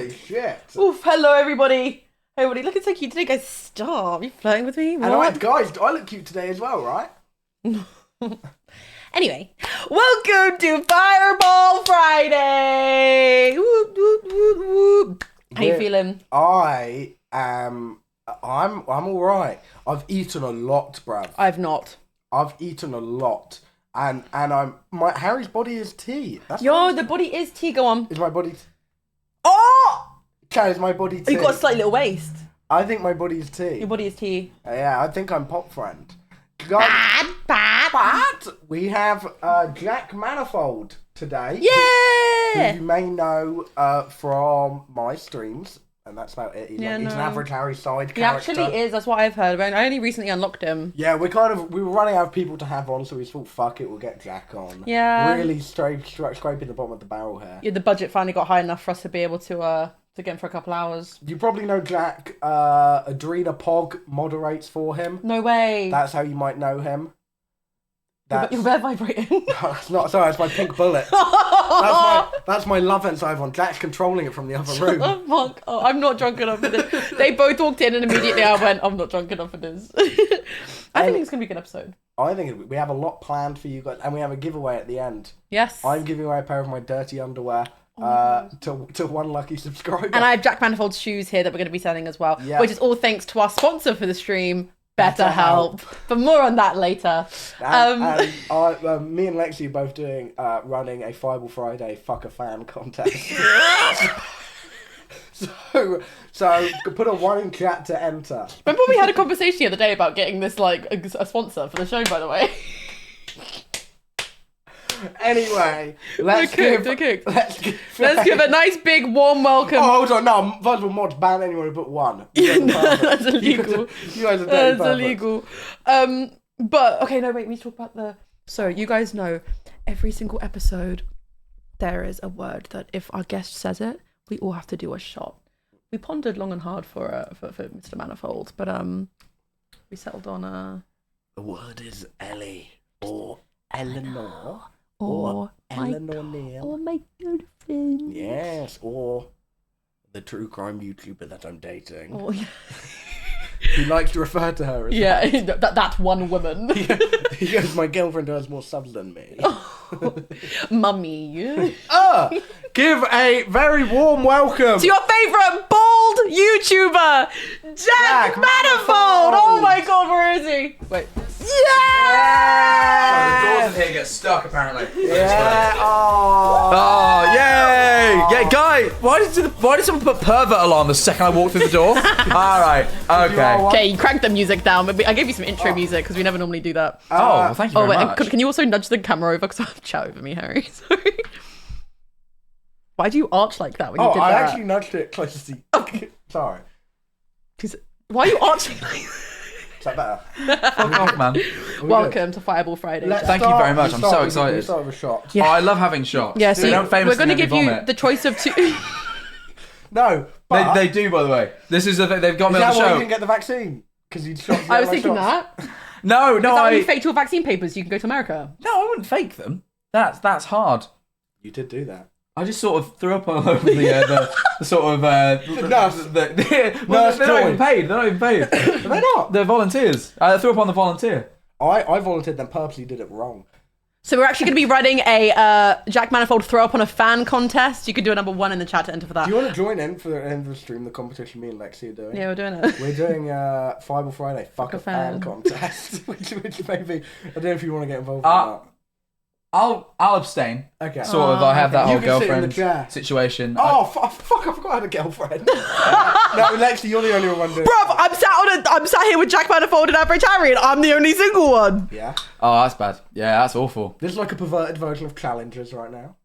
Holy shit. Oof, hello everybody. Hey everybody, looking so cute today, guys. Stop. You flirting with me? What? Guys, I look cute today as well, right? Anyway, welcome to Fireball Friday. Whoop, whoop, whoop, whoop. How you feeling? I'm alright. I've eaten a lot, bruv. I've not. I've eaten a lot. And Harry's body is tea. The body is tea, go on. Is my body Oh! Okay, is my body tea? You've got a slight little waist. I think my body is tea. Your body is tea. Yeah, I think I'm pop friend. But we have Jack Manifold today. Yeah! Who you may know from my streams. And that's about it. He's an average Harry side character. He actually is. That's what I've heard. I only recently unlocked him. Yeah, we were running out of people to have on, so we thought, fuck it, we'll get Jack on. Yeah. Really scraping the bottom of the barrel here. Yeah, the budget finally got high enough for us to be able to get him for a couple hours. You probably know Jack. Adrena Pog moderates for him. No way. That's how you might know him. You're bare vibrating. It's not. Sorry, it's my pink bullet. That's my love ensign on. Jack's controlling it from the other room. Oh fuck! Oh, I'm not drunk enough for this. They both walked in and immediately I went, I'm not drunk enough for this. I think it's gonna be a good episode. I think we have a lot planned for you guys, and we have a giveaway at the end. Yes. I'm giving away a pair of my dirty underwear to one lucky subscriber. And I have Jack Manifold's shoes here that we're going to be selling as well, yeah. Which is all thanks to our sponsor for the stream, BetterHelp. But more on that later. And me and Lexie are both doing running a Fireball Friday fuck a fan contest. so put a 1 in chat to enter. Remember we had a conversation the other day about getting this like a sponsor for the show, by the way. Anyway, let's give a nice big warm welcome. Oh, hold on, no. First of all, mods ban anyone who put 1. That's illegal. You guys are dirty. That's illegal. But okay, no, wait. We need to talk about the. So you guys know, every single episode, there is a word that if our guest says it, we all have to do a shot. We pondered long and hard for Mr. Manifold, but we settled on The word is Ellie or Eleanor. Or Eleanor Neal. Or my girlfriend. Yes, or the true crime YouTuber that I'm dating. Oh, yeah. He likes to refer to her as that one woman. He goes, my girlfriend has more subs than me. Mummy. Give a very warm welcome to your favourite bald YouTuber, Jack Manifold! Oh my god, where is he? Wait. Yeah! The doors in here get stuck, apparently. Yeah! Oh, yay! Yeah, guy, why did someone put pervert alarm the second I walked through the door? Alright, okay. Okay, you cranked the music down, but I gave you some intro music because we never normally do that. Well, thank you very much. Can you also nudge the camera over because I have chat over me, Harry? Sorry. Why do you arch like that when you did that? I actually nudged it closer to the... Sorry. Why are you arching like that? Is that better? Fuck off, man. Welcome to Fireball Friday. Thank you very much. I'm so excited. Let's start with a shot. Yeah. Oh, I love having shots. Yeah, so we're going to give you the choice of two. No, but... They do, by the way. This is the thing. They've got me on the Is that why show. you didn't get the vaccine? Because you shot. I was thinking that. No, Is that when you faked your vaccine papers, you can go to America? No, I wouldn't fake them. That's hard. You did do that. I just sort of threw up all over the sort of nurse. They're not even paid. They're not even paid. They're not. They're volunteers. I threw up on the volunteer. I volunteered, then purposely did it wrong. So we're actually going to be running a Jack Manifold throw up on a fan contest. You can do a number 1 in the chat to enter for that. Do you want to join in for the end of the stream? The competition me and Lexie are doing. Yeah, we're doing it. We're doing Fireball Friday fuck a fan contest, which maybe I don't know if you want to get involved in that. I'll abstain. Okay. Sort of. I have that whole girlfriend situation. situation. Oh fuck! I forgot I had a girlfriend. No, Lexie, you're the only one doing. Bruv, I'm sat here with Jack Manifold and Average Harry, and I'm the only single one. Yeah. Oh, that's bad. Yeah, that's awful. This is like a perverted version of Challengers right now.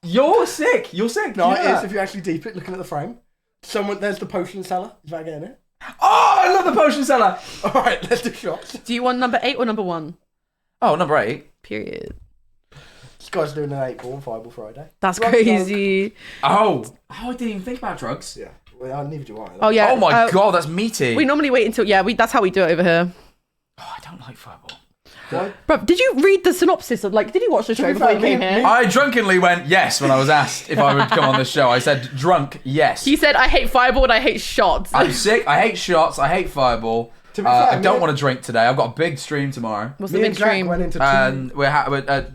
You're sick. You're sick. No, it is if you actually deep it. Looking at the frame. There's the potion seller. Is that getting it? Oh, I love the potion seller. All right, let's do shots. Do you want number 8 or number 1? Oh, number 8. Period. This guy's doing an 8-ball on Fireball Friday. That's crazy. Oh, I didn't even think about drugs. Yeah. Well, neither do I. Oh yeah. Oh my god, that's meaty. We normally wait until that's how we do it over here. Oh, I don't like Fireball. Bro, did you read the synopsis of did you watch the show before you came here? I drunkenly went yes when I was asked if I would come on this show. I said drunk, yes. He said, I hate Fireball and I hate shots. I'm sick, I hate shots, I hate Fireball. To be fair, I don't want to drink today. I've got a big stream tomorrow. What's the Me big and Jack stream? went into And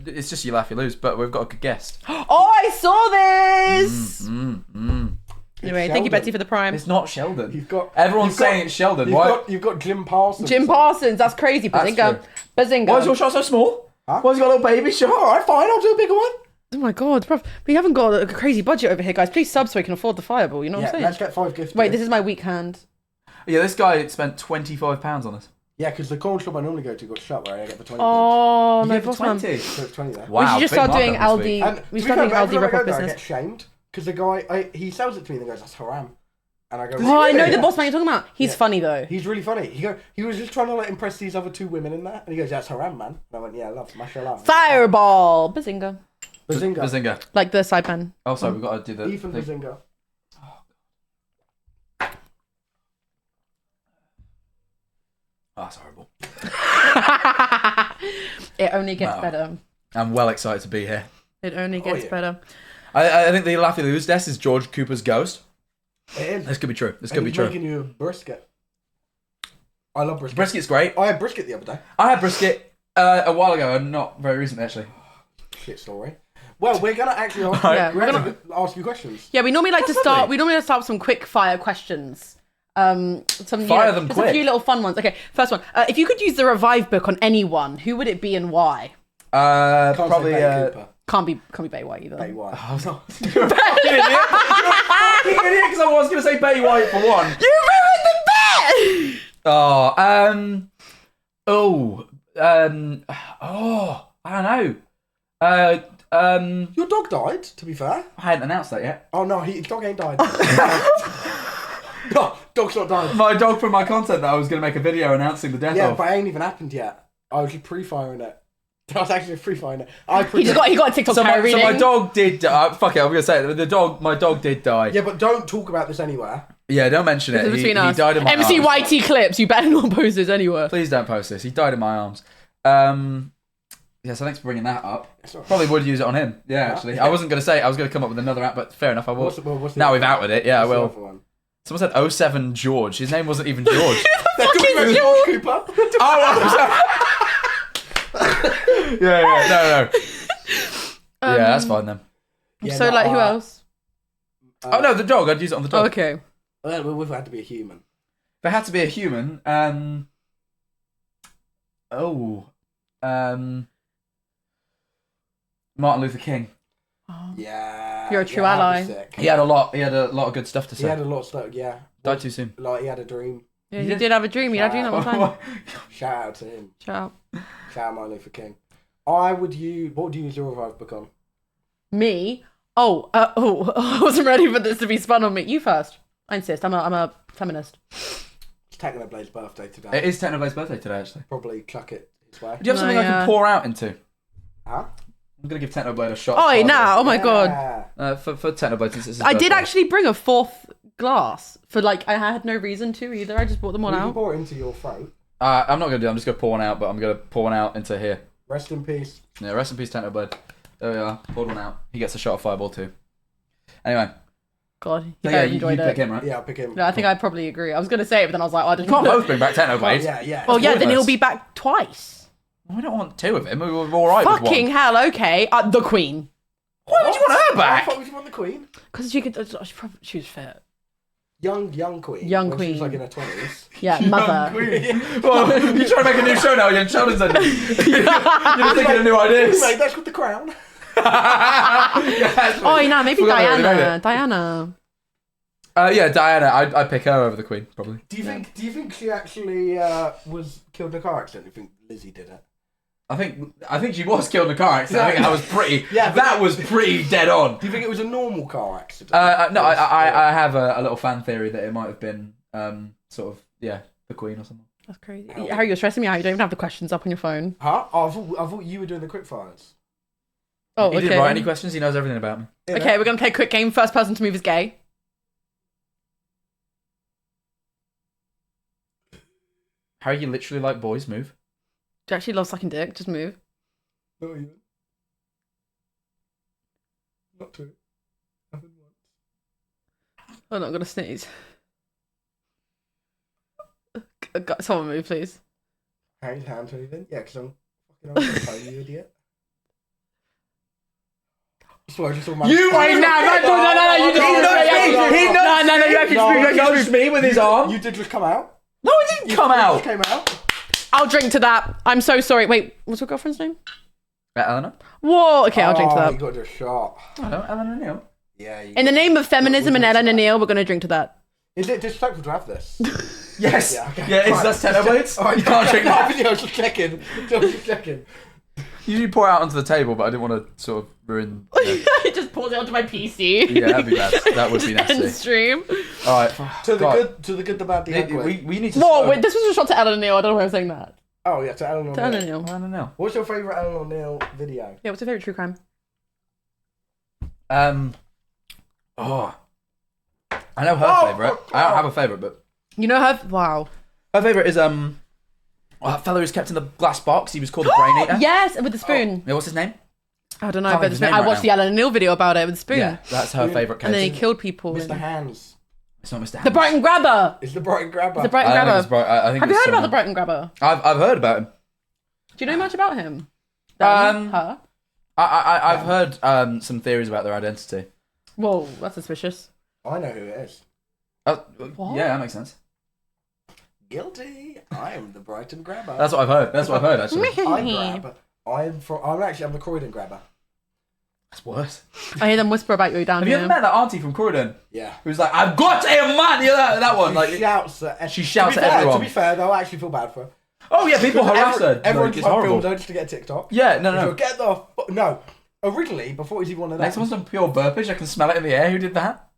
it's just you laugh, you lose, but we've got a good guest. Oh, I saw this! Anyway, thank you, Sheldon. Betsy, for the prime. It's not Sheldon. you've Everyone's saying it's Sheldon. Why? You've got Jim Parsons. Jim Parsons, that's crazy. That's Bazinga. true. Bazinga. Why is your shot so small? Huh? Why has he got a little baby shot? Alright, fine, I'll do a bigger one. Oh my god, bruv. We haven't got a crazy budget over here, guys. Please sub so we can afford the Fireball, you know what I'm saying? Let's get 5 gifts. Wait, this is my weak hand. Yeah, this guy spent £25 on us. Yeah, because the corn shop I normally go to got shut where I get the 20. Oh, You no, gave boss for man. 20. So it's 20 there. Wow, We should just big start doing markup this week. Aldi. And We to be start fair, doing Aldi every time I rip-off go there, I business. get shamed because the guy, he sells it to me and he goes, that's haram. And I go, Oh, I know "Really?" the boss man you're talking about. He's Yeah. funny though. He's really funny. He was just trying to impress these other 2 women in there. And he goes, that's haram, man. And I went, yeah, love, mashallah. Fireball. Bazinga. Bazinga. Bazinga. Like the side pen. Oh, sorry, we've got to do the Ethan thing. Bazinga. Oh, that's horrible. It only gets Wow. better. I'm well excited to be here. It only gets yeah. better. I think the Laffy Lose desk is George Cooper's ghost. It is. This could be true. This And could be he's true. making you a brisket. I love brisket. Brisket's great. I had brisket the other day. I had brisket a while ago, and not very recently, actually. Shit story. Well, we're gonna actually ask, Yeah, we're gonna ask you questions. Yeah, we normally like That's to start. lovely. We normally like to start with some quick fire questions. Some Fire them just quick. a few little fun ones. Okay, first one. If you could use the revive book on anyone, who would it be and why? Can't Probably. say Betty Cooper. Can't be Betty White either. Betty White. I was not. You're a fucking idiot. You're a fucking idiot because I was going to say Betty White for one. You ruined the bet. Oh, I don't know. Your dog died, to be fair. I hadn't announced that yet. Oh no, his dog ain't died. No, dog's not died. My dog from my content that I was going to make a video announcing the death Yeah, of. but it ain't even happened yet. I was just pre-firing it. I was actually pre-firing it. He got a TikTok So tarot my reading. dog did. Fuck it, I'm going to say it. My dog did die. Yeah, but don't talk about this anywhere. Yeah, don't mention it. This is between us. He died in my MC arms. YT clips. You better not post this anywhere. Please don't post this. He died in my arms. Yeah, so thanks for bringing that up. Alright. Probably would use it on him. Yeah, actually. I wasn't going to say it. I was going to come up with another app, but fair enough, I will. What's the Now other we've one? outed it. Yeah, I What's the will. other one? Someone said 07 George. His name wasn't even George. They're talking about George Cooper. No. Yeah, that's fine then. Yeah, So, no, who else? Oh no, the dog. I'd use it on the dog. Okay. Well, we've had to be a human. If it had to be a human, Martin Luther King. Yeah. You're a true yeah, ally. that was sick. He had a lot of good stuff to He say. had a lot of stuff, yeah. Died too soon. Like, he had a dream. Yeah, you did have a dream. You had a dream that one time. Shout out to him. Shout out. Shout out Martin Luther King. What would you use your revive book on? Me? I wasn't ready for this to be spun on me. You first. I insist. I'm a feminist. It's Technoblade's birthday today. It is Technoblade's birthday today, actually. Probably chuck it his way. Do you have something I yeah. can pour out into? Huh? I'm gonna give Technoblade a shot. Oh, now! Oh my god. Yeah. For Technoblade, since it's his I did birthday. actually bring a fourth glass for I had no reason to either. I just brought them all You can out. pour it into your throat. I'm not gonna do it. I'm just gonna pour one out, but I'm gonna pour one out into here. Rest in peace. Yeah, rest in peace, Technoblade. There we are. Poured one out. He gets a shot of Fireball too. Anyway, God, you so better you enjoyed pick it. him, right? Yeah, I'll pick him. No, I think I probably agree. I was gonna say it, but then I was like, I didn't. Can't both bring back Technoblade. Yeah. Well, yeah, then pointless. he'll be back twice. We don't want two of him. We were all right with Fucking one. hell! Okay, the Queen. Why would you want her I back? thought you want the Queen. Because she could. She was fit. Young Queen. Young when She was Queen. like in her 20s. Yeah, mother. Well, you're trying to make a new show now, Young Sheldon's on you. You're just thinking of new ideas. Mate, that's called The Crown. Oh, no, maybe Forgot they already made Diana. it. Diana. Yeah, Diana. I'd pick her over the Queen, probably. Do you think she actually was killed in a car accident? Do you think Lizzie did it? I think she was killed in a car accident. I think that was pretty. Yeah, but- that was pretty dead on. Do you think it was a normal car accident? No, I have a little fan theory that it might have been sort of the Queen or something. That's crazy. Harry, you're stressing me out. You don't even have the questions up on your phone. Huh? Oh, I thought you were doing the quickfires. Oh, He okay. didn't write any questions. He knows everything about me. Okay, we're gonna play a quick game. First person to move is gay. Harry, you literally like boys move. Do you actually love sucking dick? Just move. Not even. Not true. Happened once. Oh, no, I'm gonna sneeze. Someone move, please. Harry's hand moving? Yeah, because I'm fucking on the phone, you idiot. So I just saw my... You Wait, no, you He actually nudged me with his arm. You did just come out. No, it didn't come out. You came out. I'll drink to that. I'm so sorry. Wait, what's your girlfriend's name? Eleanor? Whoa, okay, I'll drink to You that. got to do a shot. Hello, Eleanor Neil. Yeah. In the name of feminism and Ellen and Neil, we're gonna drink to that. Is it disrespectful to have this? Yes. Yeah, okay. Yeah, Right. that's Tenderblades. Oh, You can't drink that. I was just checking. Just checking. Usually pour out onto the table, but I didn't want to sort of ruin. I just pulled it onto my PC. Yeah, that'd be bad. That would be nasty. End stream. All right. To the God. good, to the good, the bad, the ugly. We need to. Whoa, wait, this was a shot to Ellen and Neil. I don't know why I'm saying that. Oh yeah, to Ellen To Ellen and Neil. I don't know. What's your favourite Ellen O'Neill video? Yeah, what's your favourite true crime? Oh. I know her favourite. I don't have a favourite, but You know her? Wow. her favourite is that fella who's kept in the glass box. He was called the Brain Eater. Yes, with the spoon. Yeah, what's his name? I don't know, Can't but think of his name I right watched the now. Ellen and Neil video about it with the spoon. Yeah, that's her favourite case. And then he killed people. Mr. Hands. It's not Mr. Hands. The Brighton Grabber. It's the Brighton Grabber. The Brighton I think Grabber. it's I think Have you it's heard about the someone. Brighton Grabber? I've heard about him. Do you know much about him? Her. Her? I've heard some theories about their identity. Whoa, that's suspicious. I know who it is. What? Yeah, that makes sense. Guilty. I am the Brighton Grabber. That's what I've heard. That's what I've heard actually. I grab. I'm the Croydon Grabber. That's worse. I hear them whisper about you down Have you here. ever met that auntie from Croydon? Yeah. Who's like, I've got a man. You know that one. Like, She shouts at she shouts to be at fair, everyone. To be fair, though, I actually feel bad for her. oh yeah, people harass her. Everyone Like, it's tried to film horrible. her just to get a TikTok. Yeah, no. She'll get the no. Originally, before it was even one of them. Next one's some pure burpage. I can smell it in the air. Who did that?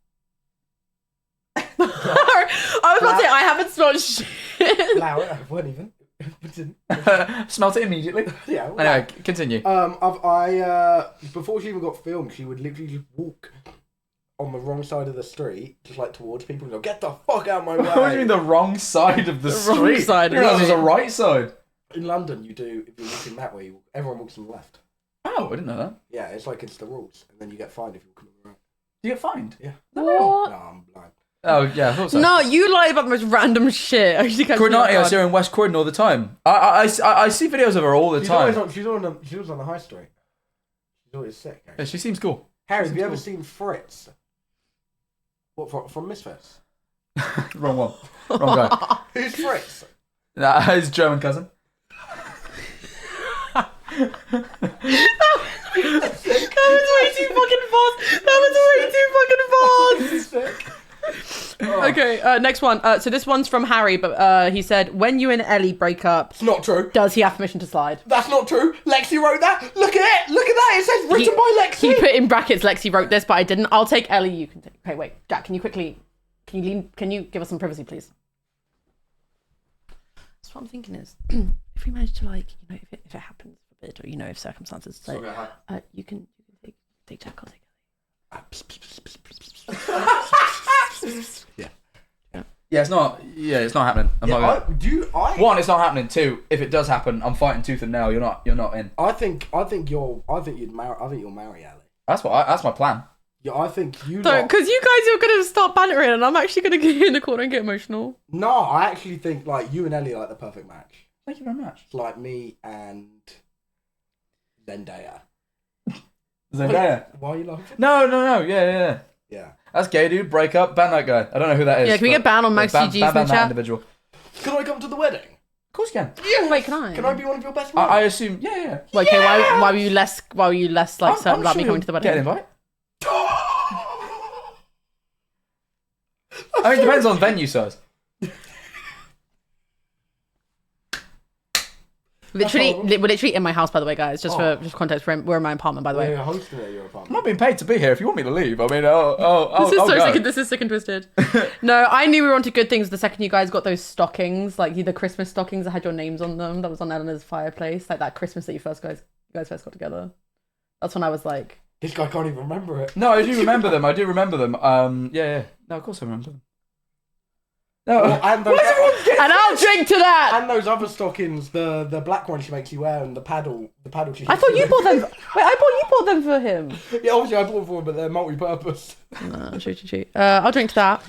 I was about to say, I haven't smelled shit. Laura, weren't even. Smelt it immediately. Yeah. Well, Anyway, continue. Before she even got filmed, she would literally just walk on the wrong side of the street, just like towards people, and go, "Get the fuck out of my way!" What do you mean the wrong side of the street? wrong side You of realize the there's a right side. In London, you do if you're walking that way, everyone walks on the left. Oh, I didn't know that. Yeah, it's like it's the rules, and then you get fined if you walk on the right. Do you get fined? Yeah. What? No, I'm blind. Oh yeah, I thought so. No, you lie about the most random shit. I think Croydon, I see her in West Croydon all the time. I see videos of her all the time. She was on the high street. She's always sick. Yeah, she seems cool. Harry, have you ever seen Fritz? What from Misfits? Wrong one. Wrong guy. Who's Fritz? Nah, his German cousin. That was way too fucking fast. That was way too fucking fast. Okay, next one. So this one's from Harry, but he said, when you and Ellie break up, It's not true. does he have permission to slide? That's not true. Lexi wrote that. Look at it. Look at that. It says written by Lexi. He put in brackets, Lexi wrote this, but I didn't. I'll take Ellie, you can take... Okay, wait. Jack, can you give us some privacy, please? So what I'm thinking is, if we manage to, like, you know, if it happens a bit, or, you know, if circumstances say, you can take Jack, I'll take Yeah. Yeah, it's not happening. I'm not gonna... One, it's not happening. Two, if it does happen, I'm fighting tooth and nail. You're not in. I think you'll marry Ali. That's my plan. Yeah, I think you. Because you guys are going to start bantering and I'm actually going to get in the corner and get emotional. No, I actually think like you and Ellie are like the perfect match. Thank you very much. It's like me and Zendaya. Zendaya. Why are you laughing? No. Yeah. Yeah. That's gay, dude. Break up. Ban that guy. I don't know who that is. Yeah, can we get banned on Max GG's ban that chat? individual. Can I come to the wedding? Of course you can. Yeah. Wait, can I? Can I be one of your best men? I assume. Yeah. Wait, okay, why were you less like certain about me you'll coming to the wedding? Get an invite. I mean, it depends on venue size. We're literally in my house, by the way, guys. Just for context, we're in my apartment, by the way. You're hosting at your I'm apartment. not being paid to be here. If you want me to leave, I mean, This is sick and twisted. No, I knew we were onto good things the second you guys got those stockings, like the Christmas stockings that had your names on them. That was on Eleanor's fireplace, like that Christmas that you guys first got together. That's when I was like, This guy can't even remember it. No, I do remember them. Yeah. No, of course I remember them. No. And those, And I'll drink to that. and those other stockings, the black ones she makes you wear, and the paddle she. I thought you bought them. Wait, I thought you bought them for him. Yeah, obviously I bought them for them, but they're multi-purpose. No, cheat. I'll drink to that.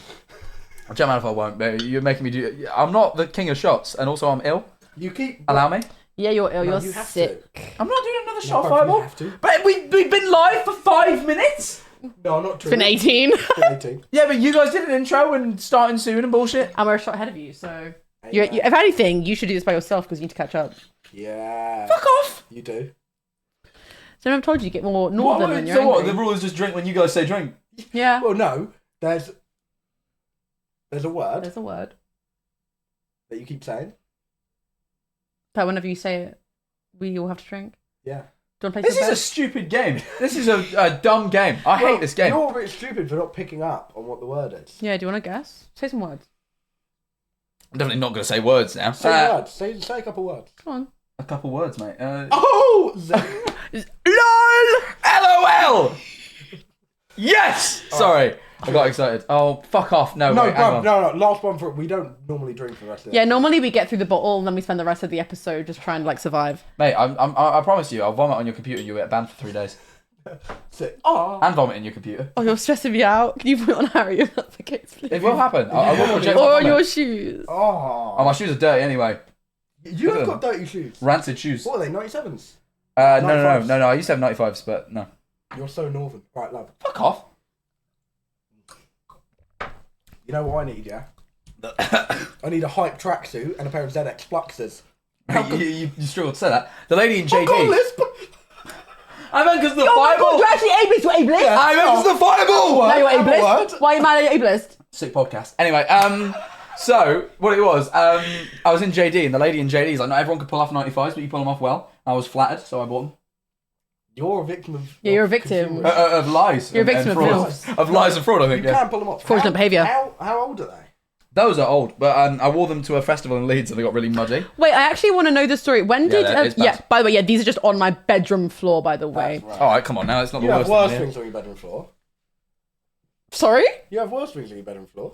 Jam out if I won't, baby. You're making me do. I'm not the king of shots, and also I'm ill. You keep. Allow me. Yeah, you're ill. No, You're you have sick. I'm not doing another No, shot you fireball. have to. But we've been live for 5 minutes. No, not true. Been 18. Been 18. Yeah, but you guys did an intro and starting soon and bullshit. I'm a shot ahead of you, so. Hey, If anything, you should do this by yourself because you need to catch up. Yeah. Fuck off. You do. So I've told you to get more northern when you're So what? angry. The rule is just drink when you guys say drink. Yeah. Well, no. There's a word There's a word. that you keep saying. That whenever you say it, we all have to drink. Yeah. Do you want to play This some is a bets? stupid game. This is a dumb game. I hate this game. You're a bit stupid for not picking up on what the word is. Yeah, do you want to guess? Say some words. I'm definitely not going to say words now. Say words. Say a couple words. Come on. A couple words, mate. Oh! LOL! LOL! Yes! Sorry. I got excited. Oh, fuck off. No, No, wait, hang on. no. Last one for. We don't normally drink for the rest of the Yeah, normally we get through the bottle and then we spend the rest of the episode just trying to like survive. Mate, I promise you, I'll vomit on your computer and you'll get banned for 3 days. Sit. Oh. And vomit in your computer. Oh, you're stressing me out. Can you put it on Harry if that's the case, please? It will happen. I will project my Or on vomit. your shoes. Oh, my shoes are dirty anyway. You have got dirty shoes. Rancid shoes. What are they? 97s. No. 95s. I used to have 95s, but no. You're so northern. Right, love. Fuck off. You know what I need, yeah? I need a hype tracksuit and a pair of ZX Fluxes. You struggled to say that. The lady in JD. I've got a lisp. I meant because the Oh my god, fireball. you're actually ableist. You're ableist. Yeah. I meant because the fireball. Now you're Have a ableist. word. Why are you mad at ableist? Sick podcast. Anyway, so what it was, I was in JD and the lady in JD is like, not everyone could pull off 95s, but you pull them off well. I was flattered, so I bought them. You're a victim of. Yeah, you're a victim. consumers. Of lies. You're a victim and of fraud. Of lies and fraud, I think. You Yeah. can't pull them off. Fraudulent behaviour. How old are they? Those are old, but I wore them to a festival in Leeds and they got really muddy. Wait, I actually want to know the story. When did... that is bad. yeah, by the way, yeah, these are just on my bedroom floor, by the way. That's right. All right, come on now. It's not You the have worst worse thing. things on your bedroom floor. Sorry? You have worse things on your bedroom floor.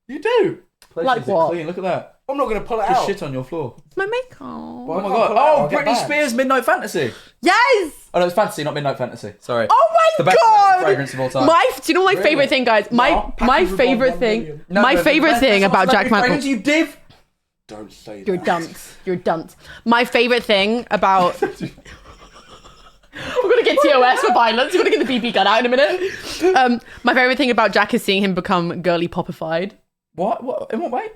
You do. Like what? Clean. Look at that. I'm not going to pull it Just out. shit on your floor. It's my makeup. Oh Well, my I can't god. pull it out, Oh, I'll get Britney banned. Spears Midnight Fantasy. Yes! Oh no, it's Fantasy, not Midnight Fantasy. Sorry. Oh The my best god! fragrance of all time. Do you know my Really? favourite thing, guys? No, My package with favourite 1 thing... million. my favourite thing about Jack Fragrance, Manifold... you div. Don't say that. You're dunce. You're dunce. My favourite thing about... We're gonna get TOS for violence. We're gonna get the BB gun out in a minute. My favourite thing about Jack is seeing him become girly popified. What? What? In what way?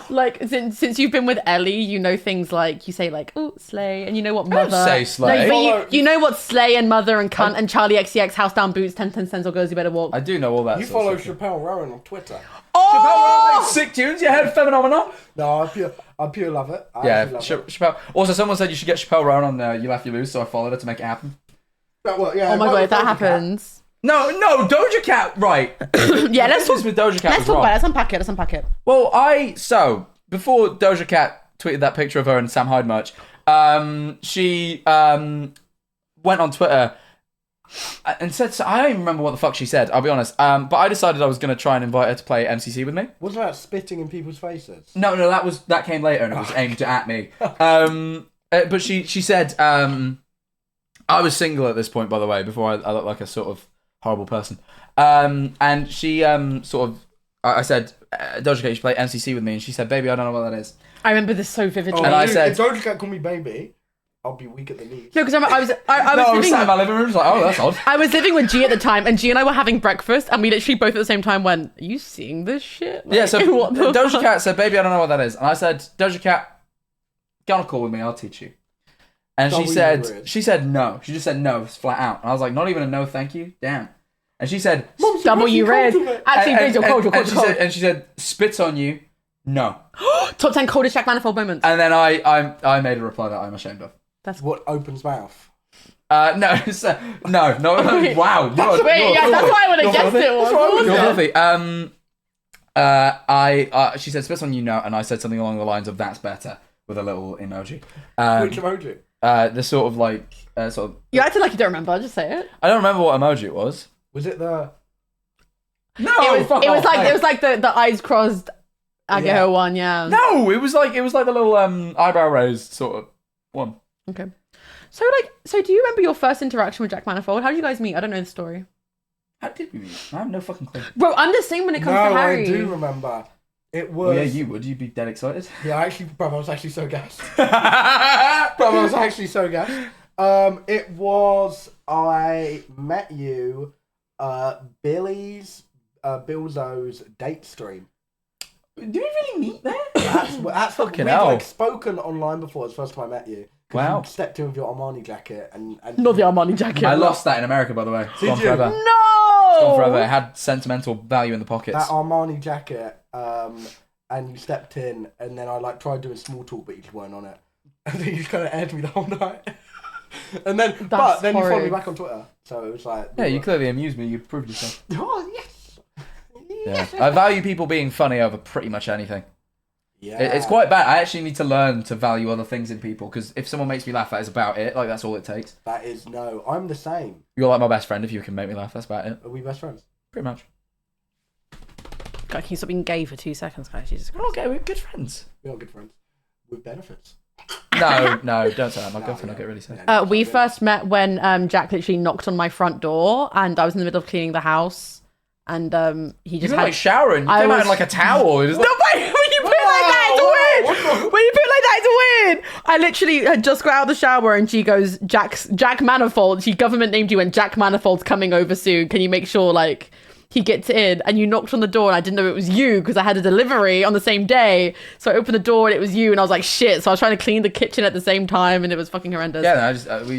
Like since you've been with Ellie, you know things like you say like "oh slay" and you know what don't mother. say slay. No, but you know what slay and mother and cunt and Charlie XCX house down boots 10 cents or girls you better walk. I do know all that. You sort follow of stuff. Chappelle Rowan on Twitter. Oh! Sick tunes. You heard Phenomenon? No, I pure love it. I Yeah, actually love it. Chappelle. Also, someone said you should get Chappelle Rowan on You Laugh You Lose, so I followed her to make it happen. Well, yeah, Oh my well, god, if that Doja Cat. happens. No, Doja Cat. Right. Yeah, let's talk. This with Doja Cat Let's was talk wrong. about it. Let's unpack it. Well, before Doja Cat tweeted that picture of her and Sam Hyde merch, she went on Twitter and said, I don't even remember what the fuck she said, I'll be honest. But I decided I was going to try and invite her to play MCC with me. Wasn't that spitting in people's faces? No, that came later and it was aimed at me. But she said, I was single at this point, by the way, before I looked like a sort of horrible person. And she I said, Doja Cat, you should play MCC with me, and she said, baby, I don't know what that is. I remember this so vividly. And I said- if Doja Cat call me baby, I'll be weak at the knees. No, because I was I was living. sat in my living room, just like, oh, that's odd. I was living with G at the time, and G and I were having breakfast, and we literally both at the same time went, "Are you seeing this shit?" Like, Yeah, so what the Doja fuck? Cat said, baby, I don't know what that is. And I said, Doja Cat, get on a call with me, I'll teach you. And Tell she me said, who it is. she said no. She just said no, flat out. And I was like, not even a no, thank you? Damn. And she said, Double you red. Actually, Riz, you're cold. You're cold. and You're cold. and she said, spits on you, no. Top 10 coldest Jack Manifold moments. And then I made a reply that I'm ashamed of. What opens mouth? No, no. Wait. Wow. Wait, yeah, that's why I would have guessed it was. You're filthy. She said spits on you, no, and I said something along the lines of that's better with a little emoji. Which emoji? The sort of like You acted like you don't remember. Just say it. I don't remember what emoji it was. Was it the... No, It was like the eyes crossed Ageho one, yeah. No, it was like the little eyebrow raised sort of one. Okay. So do you remember your first interaction with Jack Manifold? How did you guys meet? I don't know the story. How did we meet? I have no fucking clue. Bro, I'm the same when it comes to Harry. I do remember. It was. Well, yeah, you would. You'd be dead excited. Yeah, actually, bro, I was actually so gassed. It was. I met you, Billzo's date stream. Did we really meet there? That's fucking we'd hell. like spoken online before. It's the first time I met you. Wow. You stepped in with your Armani jacket and Not the Armani jacket. I lost that in America, by the way. It's gone you? forever. No! It's gone forever. It had sentimental value in the pockets. that Armani jacket. And you stepped in, and then I like tried doing small talk, but you just weren't on it. And then you just kind of aired me the whole night. And then, you followed me horrid. back on Twitter, so it was like. Yeah, you clearly amused me. You proved yourself. Oh yes. Yeah. I value people being funny over pretty much anything. Yeah. It's quite bad. I actually need to learn to value other things in people, because if someone makes me laugh, that is about it. Like, that's all it takes. That is no. I'm the same. You're like my best friend. If you can make me laugh, that's about it. Are we best friends? Pretty much. God, can you stop being gay for 2 seconds, guys? Jesus Christ. Okay, we're good friends. We are good friends with benefits. No, don't say that. My girlfriend will get really sad. We first met when Jack literally knocked on my front door, and I was in the middle of cleaning the house, and he You just were had like showering. You I came out was- in like a towel. It was No, like... wait, when you put it like that, it's weird. When you put it like that, it's weird. I literally had just got out of the shower, and she goes, Jack Manifold. She government named you, and Jack Manifold's coming over soon. Can you make sure like he gets in? And you knocked on the door, and I didn't know it was you because I had a delivery on the same day. So I opened the door, and it was you, and I was like, shit. So I was trying to clean the kitchen at the same time, and it was fucking horrendous. Yeah, no,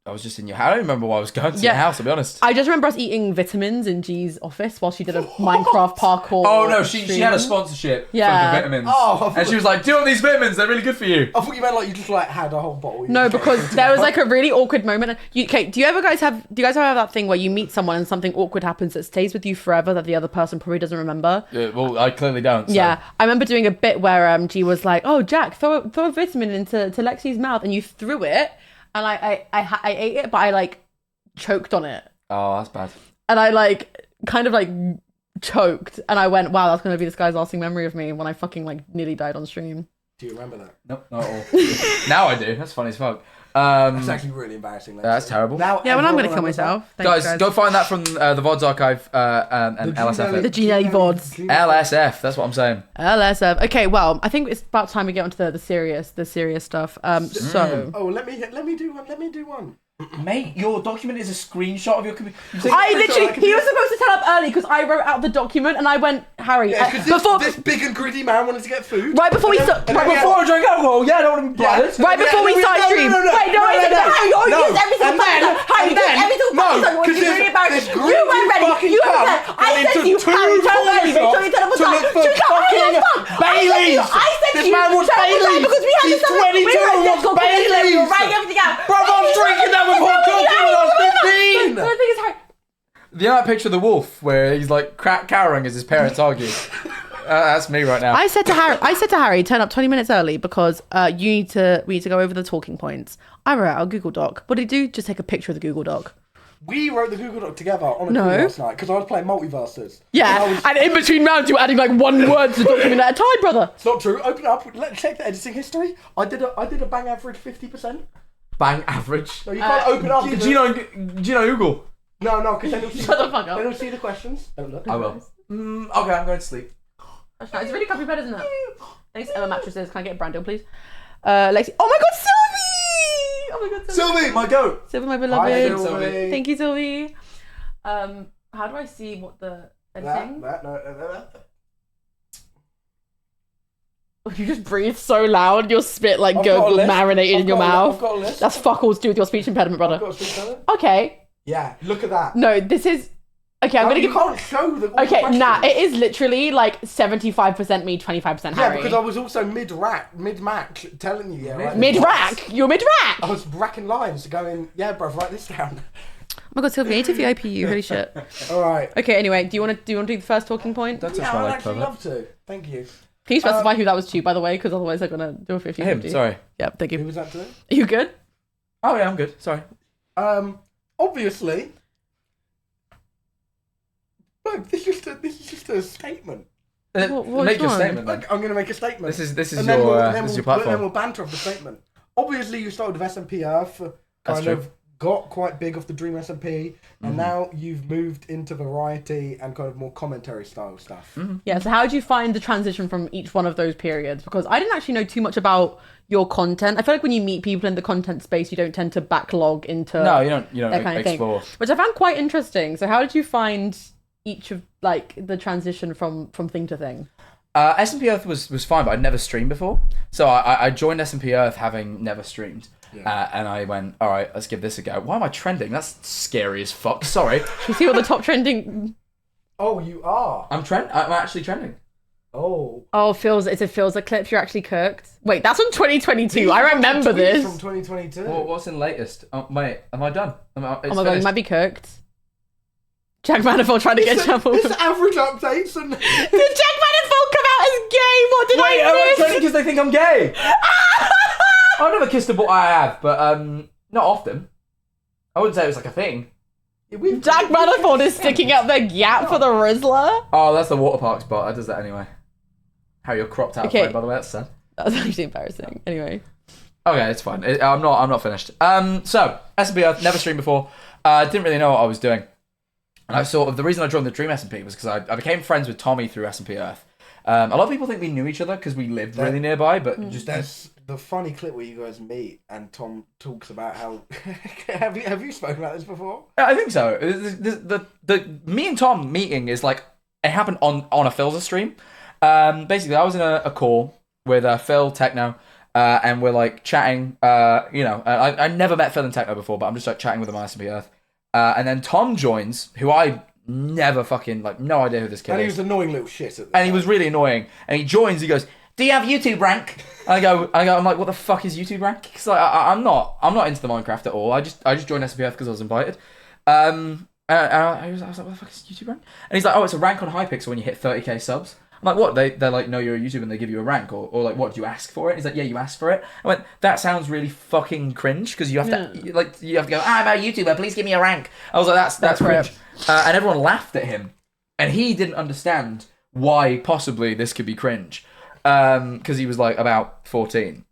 I was just in your house. I don't remember why I was going to your house, to be honest. I just remember us eating vitamins in G's office while she did a Minecraft parkour. Oh no, she stream. had a sponsorship Yeah. for the vitamins. Oh, and she was like, "Do you want these vitamins? They're really good for you." I thought you meant like you just like had a whole bottle. No, because there was like a really awkward moment. Okay, do you guys ever have that thing where you meet someone and something awkward happens that stays with you forever that the other person probably doesn't remember? Well, I clearly don't. So. Yeah, I remember doing a bit where G was like, "Oh, Jack, throw a vitamin into Lexi's mouth," and you threw it, and I ate it, but I like choked on it, Oh, that's bad. and I like kind of like choked, and I went, "Wow, that's gonna be this guy's lasting memory of me when I fucking like nearly died on stream." Do you remember that? Nope, not at all. Now I do. That's funny as fuck. It's actually really embarrassing. That's terrible. Now, Yeah, well, I'm gonna everyone kill remembers myself. Thanks, Guys, go find that from the VODs archive and that. LSF. The Gmail VODs. LSF, that's what I'm saying. LSF. Okay, well, I think it's about time we get onto the serious stuff. So Oh, let me do one. Mate, your document is a screenshot of your computer. I literally, he was supposed to turn up early because I wrote out the document and I went, Harry, Yeah, because this big and gritty man wanted to get food. right before we start, Before I drink alcohol, yeah, I don't want to be bothered. right before we start stream. Wait, no, I said, Harry, you use every single fucking time. Harry, you use every single fucking time. When you're really embarrassed, you weren't ready. You haven't said, I said to you, Harry, turn early. Make sure you turn up on time. Baileys. I said to This you, man wants turn up on time Baileys. because we had He's this. 22 and wants Baileys. You're writing everything out. Bro, I'm drinking that with hot coffee when I was 15. The thing is, Harry. You know that picture of the wolf where he's like cowering as his parents argue? That's me right now. I said to Harry, turn up 20 minutes early because we need to go over the talking points. I wrote out a Google Doc. What did he do? Just take a picture of the Google Doc. We wrote the Google Doc together on a No. call last night because I was playing multiverses. Yeah, and in between rounds, you were adding like one word to the document at a time, brother. It's not true. Open it up. Let's check the editing history. I did a bang average 50%. Bang average. No, you can't open up. Do you know Google? No, because then you'll see. Shut the fuck up. Then you'll see the questions. Don't look. I will. Okay, I'm going to sleep. That's nice. It's a really comfy bed, isn't it? Thanks, Emma Mattresses. Can I get a brand deal, please? Lexi. Oh my God, Sylvie! Oh my God, Sylvie, my goat. Sylvie, my beloved. Hi, Sylvie. Thank you, Sylvie. How do I see what the editing? No. You just breathe so loud, your spit like I've got a list. marinated in your mouth. I've got a list. That's fuck all to do with your speech impediment, I've brother. got a speech impediment. Okay. Yeah, look at that. No, this is. Okay, I'm No, gonna you give. can't show the. Okay, questions. nah, it is literally like 75% me, 25% Yeah, Harry. because I was also mid-match telling you, yeah. Right? Mid-rack? You're mid-rack! I was racking lines going, yeah, bruv, write this down. Oh my God, Sylvie, I need to VIP you. Holy shit. All right. Okay, anyway, do you want to do the first talking point? Don't touch Yeah, my I'd leg, actually pervert. love to. Thank you. Can you specify who that was to, by the way? Because otherwise they're gonna do a 50-50. Him, sorry. Yep, thank Who you. was that to? Are you good? Oh yeah, I'm good. Sorry. Obviously, No, this is just a statement. Make your statement. Then. Like, I'm gonna make a statement. This is and your then your platform. Then we'll banter off the statement. Obviously, you started with SMP Earth, kind of got quite big off the DreamSMP, and now you've moved into variety and kind of more commentary style stuff. Yeah, so how did you find the transition from each one of those periods? Because I didn't actually know too much about your content. I feel like when you meet people in the content space, you don't tend to backlog into you don't that kind of explore. thing, which I found quite interesting. So how did you find each of like the transition from thing to thing? SMP Earth was fine, but I'd never streamed before. So I joined SMP Earth having never streamed. Yeah. And I went, all right, let's give this a go. Why am I trending? That's scary as fuck. Sorry. You see what the top trending... Oh, you are? I'm actually trending. Oh. Oh, it feels like clips. You're actually cooked. Wait, that's from 2022. I remember this. From 2022. Well, what's in latest? Oh, mate, am I done? Oh my god, you might be cooked. Jack Manifold trying to get trouble. It's average updates and... Did Jack Manifold come out as gay? What did I miss? Wait, because they think I'm gay. I've never kissed a boy. I have, but not often. I wouldn't say it was like a thing. Jack Manifold is sticking out the gap for the Rizzler. Oh, that's the water park spot. I does that anyway. How you're cropped out, by the way. That's sad. That's actually embarrassing. Anyway. Okay, it's fine. I'm not finished. So SMP Earth, never streamed before. Didn't really know what I was doing. And the reason I joined the DreamSMP was because I became friends with Tommy through SMP Earth. A lot of people think we knew each other because we lived really nearby, but just there's the funny clip where you guys meet and Tom talks about how have you spoken about this before? I think so. The me and Tom meeting is like it happened on a Phil's stream. Basically, I was in a call with Phil Techno, and we're like chatting. I never met Phil and Techno before, but I'm just like chatting with him on SMP Earth, and then Tom joins, who I never fucking no idea who this kid is. And he was an annoying little shit at the time. He was really annoying. And he joins, he goes, do you have YouTube rank? And I'm like, what the fuck is YouTube rank? Because I'm not into the Minecraft at all. I just joined SPF because I was invited. I was like, what the fuck is YouTube rank? And he's like, oh, it's a rank on Hypixel when you hit 30k subs. I'm like, what? They're like, no, you're a YouTuber and they give you a rank, or like, what? Do you ask for it? He's like, yeah, you ask for it. I went, that sounds really fucking cringe because you have to go, I'm a YouTuber, please give me a rank. I was like, that's cringe. And everyone laughed at him, and he didn't understand why possibly this could be cringe, because he was like about 14.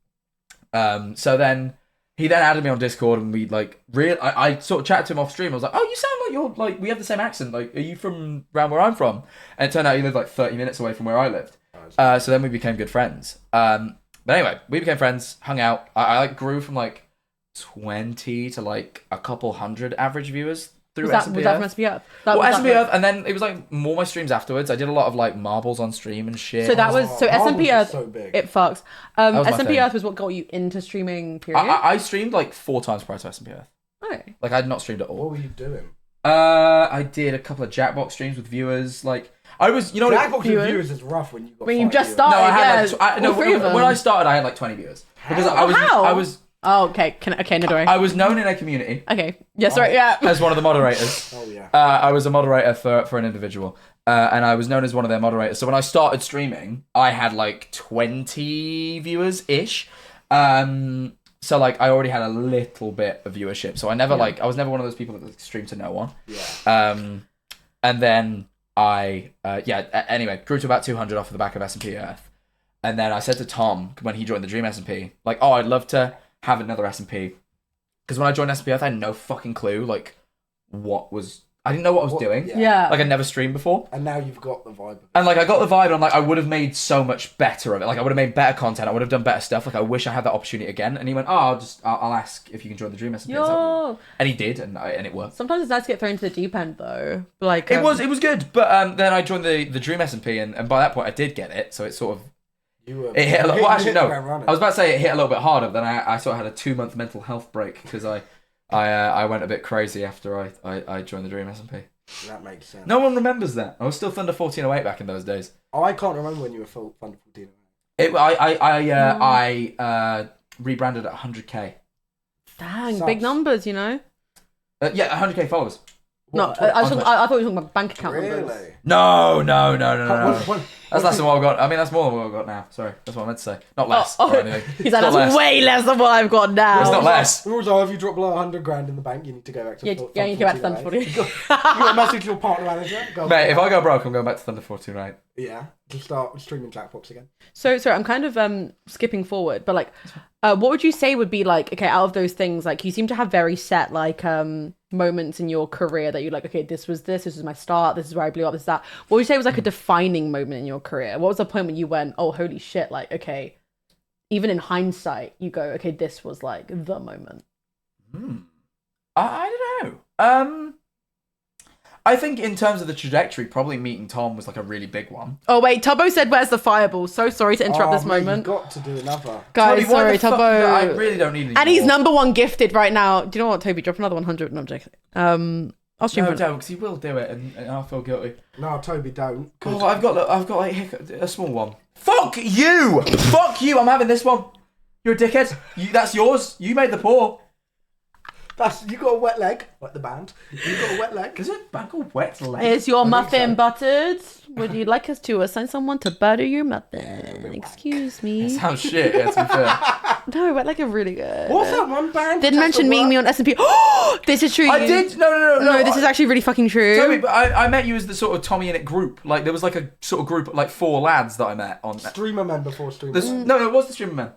So then he added me on Discord, and we I sort of chatted to him off stream. I was like, oh, you sound like you're like, we have the same accent. Like, are you from around where I'm from? And it turned out he lived like 30 minutes away from where I lived. So then we became good friends. But anyway, we became friends, hung out. I like grew from like 20 to like a couple hundred average viewers through SMP Earth. Was that from SMP Earth? SMP Earth, and then it was like more my streams afterwards. I did a lot of like marbles on stream and shit. So that was SMP Earth. So big. It fucks. SMP Earth was what got you into streaming. Period. I streamed like 4 times prior to SMP Earth. Okay. Like I'd not streamed at all. What were you doing? I did a couple of Jackbox streams with viewers. Like I was, Jackbox with viewers is rough when you got. When you just viewers. started. No, I had when I started, I had like 20 viewers because I was. Oh, okay. No, don't worry. I was known in a community. Okay. Yes, right. Yeah. As one of the moderators. Oh yeah. I was a moderator for an individual, and I was known as one of their moderators. So when I started streaming, I had like 20 viewers ish. So like I already had a little bit of viewership. So I never I was never one of those people that streamed to no one. Yeah. And then anyway, grew to about 200 off of the back of SMP Earth, and then I said to Tom when he joined the DreamSMP, like, oh, I'd love to have another SMP, because when I joined SMP Earth, I had no fucking clue like I didn't know what I was doing. Yeah. Like I'd never streamed before. And now you've got the vibe of it. And like I got the vibe, and I'm like, I would have made so much better of it. Like I would have made better content. I would have done better stuff. Like I wish I had that opportunity again. And he went, oh, I'll ask if you can join the DreamSMP. Yo. And he did, and it worked. Sometimes it's nice to get thrown to the deep end though. Like it was good, but then I joined the DreamSMP, and by that point I did get it. So it sort of it hit a little. Well, actually no, I was about to say it hit a little bit harder. Then I sort of had a 2-month mental health break because I went a bit crazy after I joined the DreamSMP. That makes sense. No one remembers that. I was still Thunder 1408 back in those days. I can't remember when you were Thunder 1408. I rebranded at 100k. Dang, Subs. big numbers, you know. Yeah, 100k followers. No, I thought you were talking about bank account numbers. Really? No. When- That's less than what I've got. I mean, that's more than what I've got now. Sorry, that's what I meant to say. Not less or anything. He's like, that's way less than what I've got now. It's not less. Also, if you drop below 100 grand in the bank, you need to go back to Yeah, you go back to Thunder 40. You got to message your partner manager. Mate, if I go broke, I'm going back to Thunder 14, right? Yeah, just start streaming Jackbox again. So, sorry, I'm kind of skipping forward, but like, what would you say would be like, okay, out of those things, like you seem to have very set like moments in your career that you're like, okay, this was my start, this is where I blew up, this is that. What would you say was like a defining moment in your career? What was the point when you went, oh, holy shit, like, okay, even in hindsight, you go, okay, this was like the moment. I don't know. I think in terms of the trajectory, probably meeting Tom was like a really big one. Oh wait, Tubbo said, "Where's the fireball?" So sorry to interrupt this moment. You've got to do another. Guys, Toby, why sorry, the fuck- Tubbo. I really don't need any And he's more. number one gifted right now. Do you know what, Toby? Drop another 100. No, I'm joking. I'll stream No, for don't, because he will do it, and I'll feel guilty. No, Toby, don't. Oh, I've got like a small one. Fuck you! Fuck you! I'm having this one. You're a dickhead. That's yours. You made the pour. You got a wet leg, like the band. You got a wet leg. Is it back or wet leg? Is your think muffin so. buttered? Would you like us to assign someone to butter your muffin? Excuse me. Sounds shit. Yeah, to be fair. No, wet leg are really good. What's that one band? Didn't mention meeting me on SMP. Oh, this is true. I did. No. No, this is actually really fucking true. Toby, but I met you as the sort of Tommy in it group. Like there was like a sort of group, like 4 lads that I met on. Streamer man before streamer. No, it was the Streamer Man.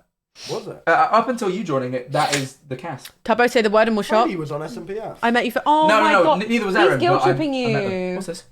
Was it? Up until you joining it, that is the cast. Tubbo, say the word and we'll shop. He was on SMP Earth. I met you for. Oh No, my god. neither was Aaron. He's guilt but I tripping met them. you. What's this?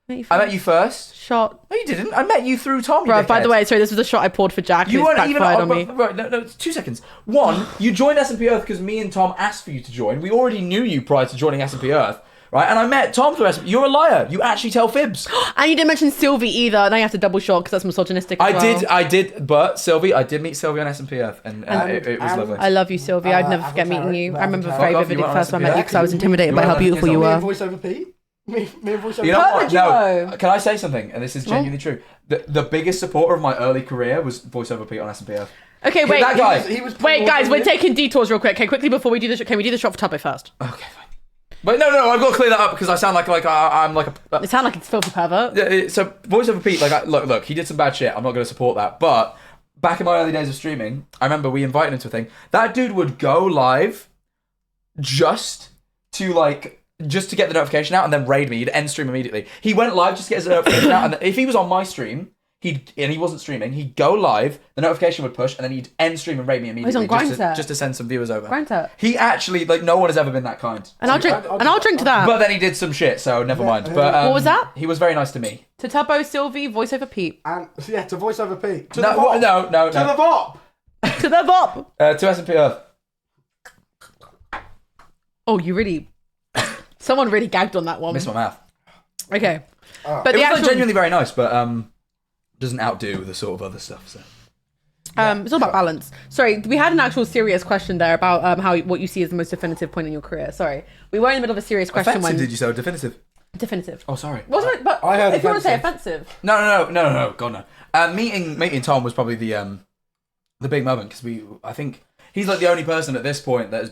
I I met you first. Shot. No, you didn't. I met you through Tommy. Bro, by the way, sorry, this was a shot I poured for Jack. You You weren't even backfired on me. Right, no, 2 seconds. One, you joined SMP Earth because me and Tom asked for you to join. We already knew you prior to joining SMP Earth, right? And I met Tom through SMP. You're a liar. You actually tell fibs. And you didn't mention Sylvie either. Now you have to double shot because that's misogynistic. As well. I did. But Sylvie, I did meet Sylvie on SMP Earth, and it was lovely. I love you, Sylvie. I'd never forget Avatar, meeting you. no, I remember Avatar. very Fuck off, vividly you the weren't first time I on met you SMP because I was Earth. intimidated You by how weren't on beautiful you Me and were. Voiceover Pete. Me and Voiceover You know what? Perfect duo. No. Can I say something? And this is genuinely true. The biggest supporter of my early career was Voiceover Pete on SMP Earth. Okay, wait. That guy. He was Wait, guys, we're promoting taking detours real quick. Okay, quickly before we do this, can we do the shot for Tubbo first? Okay, fine. But no, I've got to clear that up because I sound like I'm like a. It sounds like it's filthy pervert. So Voiceover Pete, look, he did some bad shit. I'm not going to support that. But back in my early days of streaming, I remember we invited him to a thing. That dude would go live just to get the notification out and then raid me. He'd end stream immediately. He went live just to get his notification out, and if he was on my stream, he wasn't streaming, he'd go live, the notification would push, and then he'd end stream and raid me immediately. He's on Grindr. just to send some viewers over. Grindr. He actually, no one has ever been that kind. And I'll drink to that. But then he did some shit, so never mind. But What was that? He was very nice to me. To Tubbo, Sylvie, Voiceover Pete. And yeah, to Voiceover Pete. To No, the VOP. no. To the VOP. To the VOP. To SMP Earth. Oh, you really... Someone really gagged on that one. Missed my mouth. Okay. But It the was actual... genuinely very nice, but doesn't outdo the sort of other stuff. So. It's all about balance. Sorry, we had an actual serious question there about what you see as the most definitive point in your career. Sorry, we were in the middle of a serious question. Offensive, did you say? Or definitive? Definitive. Oh, sorry. Wasn't it? But I heard if you want to say offensive. offensive. No. God, no. Meeting Tom was probably the big moment because I think he's like the only person at this point that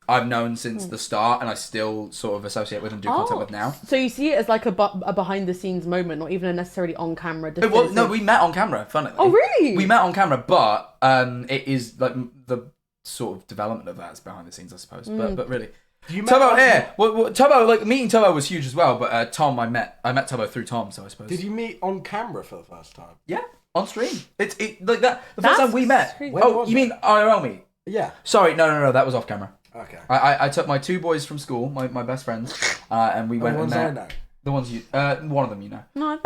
I've known since the start, and I still sort of associate with and do content with now. So you see it as like a behind the scenes moment, not even a necessarily on camera. Well, no, we met on camera. Funnily. Oh, really? We met on camera, but it is like the sort of development of that is behind the scenes, I suppose. But really. Tubbo, yeah. Well, Tubbo, meeting Tubbo was huge as well. But Tom, I met Tubbo through Tom, so I suppose. Did you meet on camera for the first time? Yeah, on stream. It's like that. The first time we met. Crazy. Oh, you mean IRL meet? Yeah. Sorry, no. That was off camera. Okay. I took my 2 boys from school, my best friends, and we went The ones and I met. know. The ones you, one of them you know. No,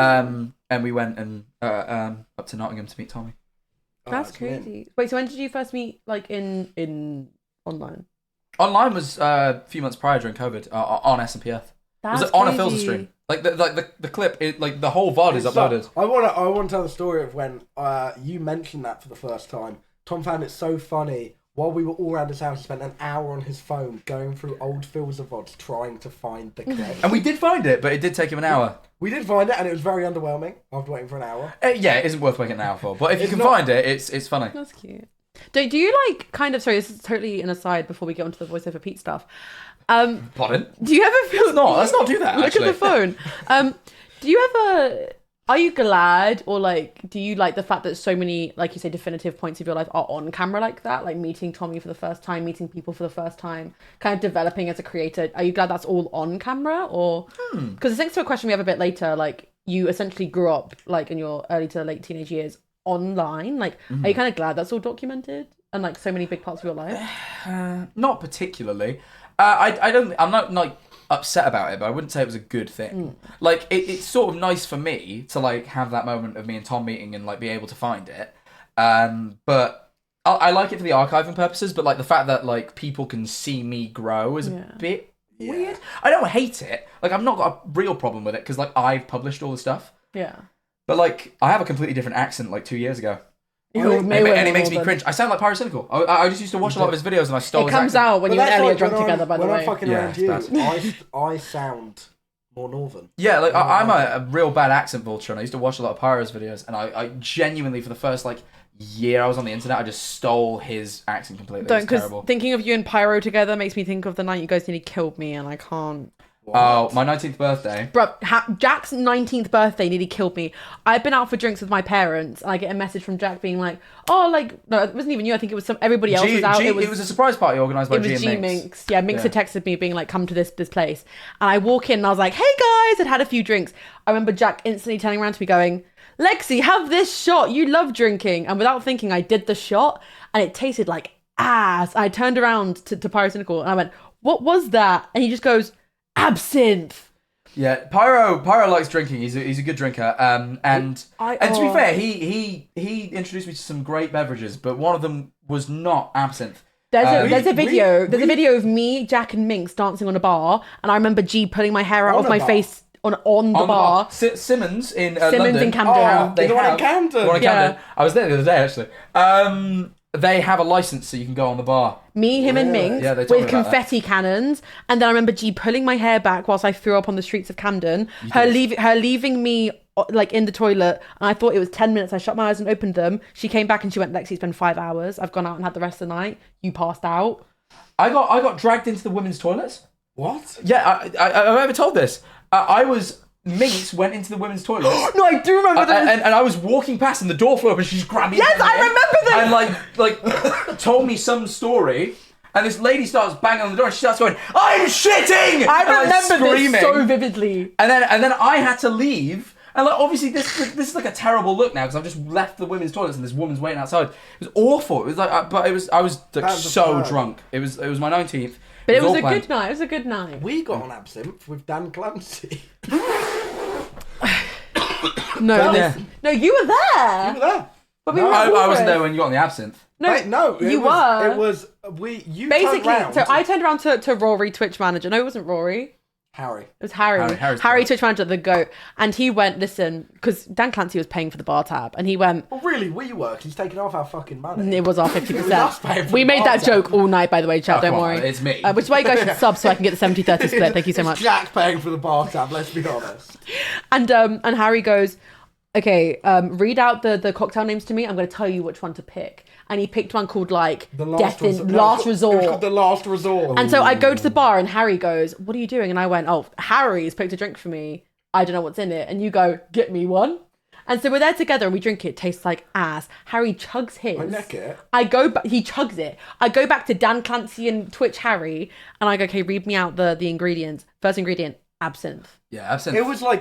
And we went and up to Nottingham to meet Tommy. that's mint. crazy. Wait, so when did you first meet, like in online? Online was a few months prior during COVID on SMP Earth. That's Was it on a crazy. filter stream? Like the clip, the whole VOD is uploaded. I want to tell the story of when you mentioned that for the first time. Tom found it so funny. While we were all around his house, he spent an hour on his phone going through old films of VODs trying to find the clip. And we did find it, but it did take him an hour. We did find it, and it was very underwhelming after waiting for an hour. Yeah, it isn't worth waiting an hour for. But if you It's can not- find it, it's funny. That's cute. Do you like kind of, sorry, this is totally an aside before we get onto the Voiceover Pete stuff. Pardon? Do you ever feel? Let's not do that. Look Actually. at the phone. Do you ever? Are you glad, or like, do you like the fact that so many, like you say, definitive points of your life are on camera like that? Like meeting Tommy for the first time, meeting people for the first time, kind of developing as a creator. Are you glad that's all on camera, or because it's next to a question we have a bit later? Like, you essentially grew up like in your early to late teenage years online. Like, are you kind of glad that's all documented and like so many big parts of your life? Not particularly. I'm not like upset about it, but I wouldn't say it was a good thing. Like it's sort of nice for me to like have that moment of me and Tom meeting and like be able to find it. But I like it for the archiving purposes. But like the fact that like people can see me grow is a bit weird. I don't hate it. Like I've not got a real problem with it because like I've published all the stuff. Yeah. But like I have a completely different accent like 2 years ago. And it makes me cringe. I sound like Pyrocynical. I just used to watch a lot of his videos and I stole It his comes accent. out when you and Ellie are drunk together, by the way. When I'm fucking around you, it's bad. I sound more northern. Yeah, like I'm a real bad accent vulture and I used to watch a lot of Pyro's videos and I genuinely, for the first like year I was on the internet, I just stole his accent completely. Don't, because terrible. thinking of you and Pyro together makes me think of the night you guys nearly killed me and I can't. Oh, my 19th birthday. Bro, Jack's 19th birthday nearly killed me. I've been out for drinks with my parents and I get a message from Jack being like, oh, like, no, it wasn't even you. I think it was everybody else was out. It was a surprise party organised by G and Minx. Minx. Yeah, Minx had texted me being like, come to this place. And I walk in and I was like, hey guys, I'd had a few drinks. I remember Jack instantly turning around to me going, Lexie, have this shot. You love drinking. And without thinking, I did the shot and it tasted like ass. I turned around to Pyrocynical and I went, what was that? And he just goes, absinthe. Yeah, Pyro likes drinking. He's a good drinker. And to be fair, he introduced me to some great beverages, but one of them was not absinthe. There's a video of me, Jack, and Minx dancing on a bar, and I remember G pulling my hair out of my face on the bar. Simmons in Simmons London. in Camden. They the one in Camden. One in Camden. I was there the other day actually. They have a license so you can go on the bar. Me, him, and Minx they told with me about confetti cannons, and then I remember G pulling my hair back whilst I threw up on the streets of Camden. Her leaving me like in the toilet, and I thought it was 10 minutes. I shut my eyes and opened them. She came back and she went, Lexie, it's been 5 hours. I've gone out and had the rest of the night. You passed out. I got dragged into the women's toilets. What? Yeah, I've ever told this. Minx went into the women's toilet. No, I do remember that. And I was walking past and the door flew open and she just grabbed me. Yes, I remember this. And like told me some story. And this lady starts banging on the door and she starts going, I'm shitting! I remember screaming. this so vividly. And then I had to leave. And like obviously this is like a terrible look now because I've just left the women's toilets and this woman's waiting outside. It was awful. It was like, I was like so drunk. It was my 19th. But it was a good night. It was a good night. We got on absinthe with Dan Clancy. No, you were there. You were there. But we No, were I wasn't there when you got on the absinthe. No, you were. It was you basically. turned round So I turned around to Rory, Twitch manager. No, it wasn't Rory. Harry. It was Harry. Harry, Twitch manager, the goat, and he went, listen, because Dan Clancy was paying for the bar tab, and he went. Well, really, we work. He's taking off our fucking money. It was our It was us 50%. paying for We the made bar that tab. joke all night, by the way, chat. Don't worry. It's me. Which is why you guys should sub so I can get the 70-30 split. Thank you so It's much. Jack paying for the bar tab. Let's be honest. And Harry goes, okay, read out the cocktail names to me. I'm going to tell you which one to pick. And he picked one called like Last It was Resort. called the Last Resort. And so I go to the bar and Harry goes, what are you doing? And I went, oh, Harry's picked a drink for me. I don't know what's in it. And you go, get me one. And so we're there together and we drink it. It tastes like ass. Harry chugs his. I neck it. He chugs it. I go back to Dan Clancy and Twitch Harry and I go, okay, read me out the ingredients. First ingredient, absinthe. Yeah, absinthe.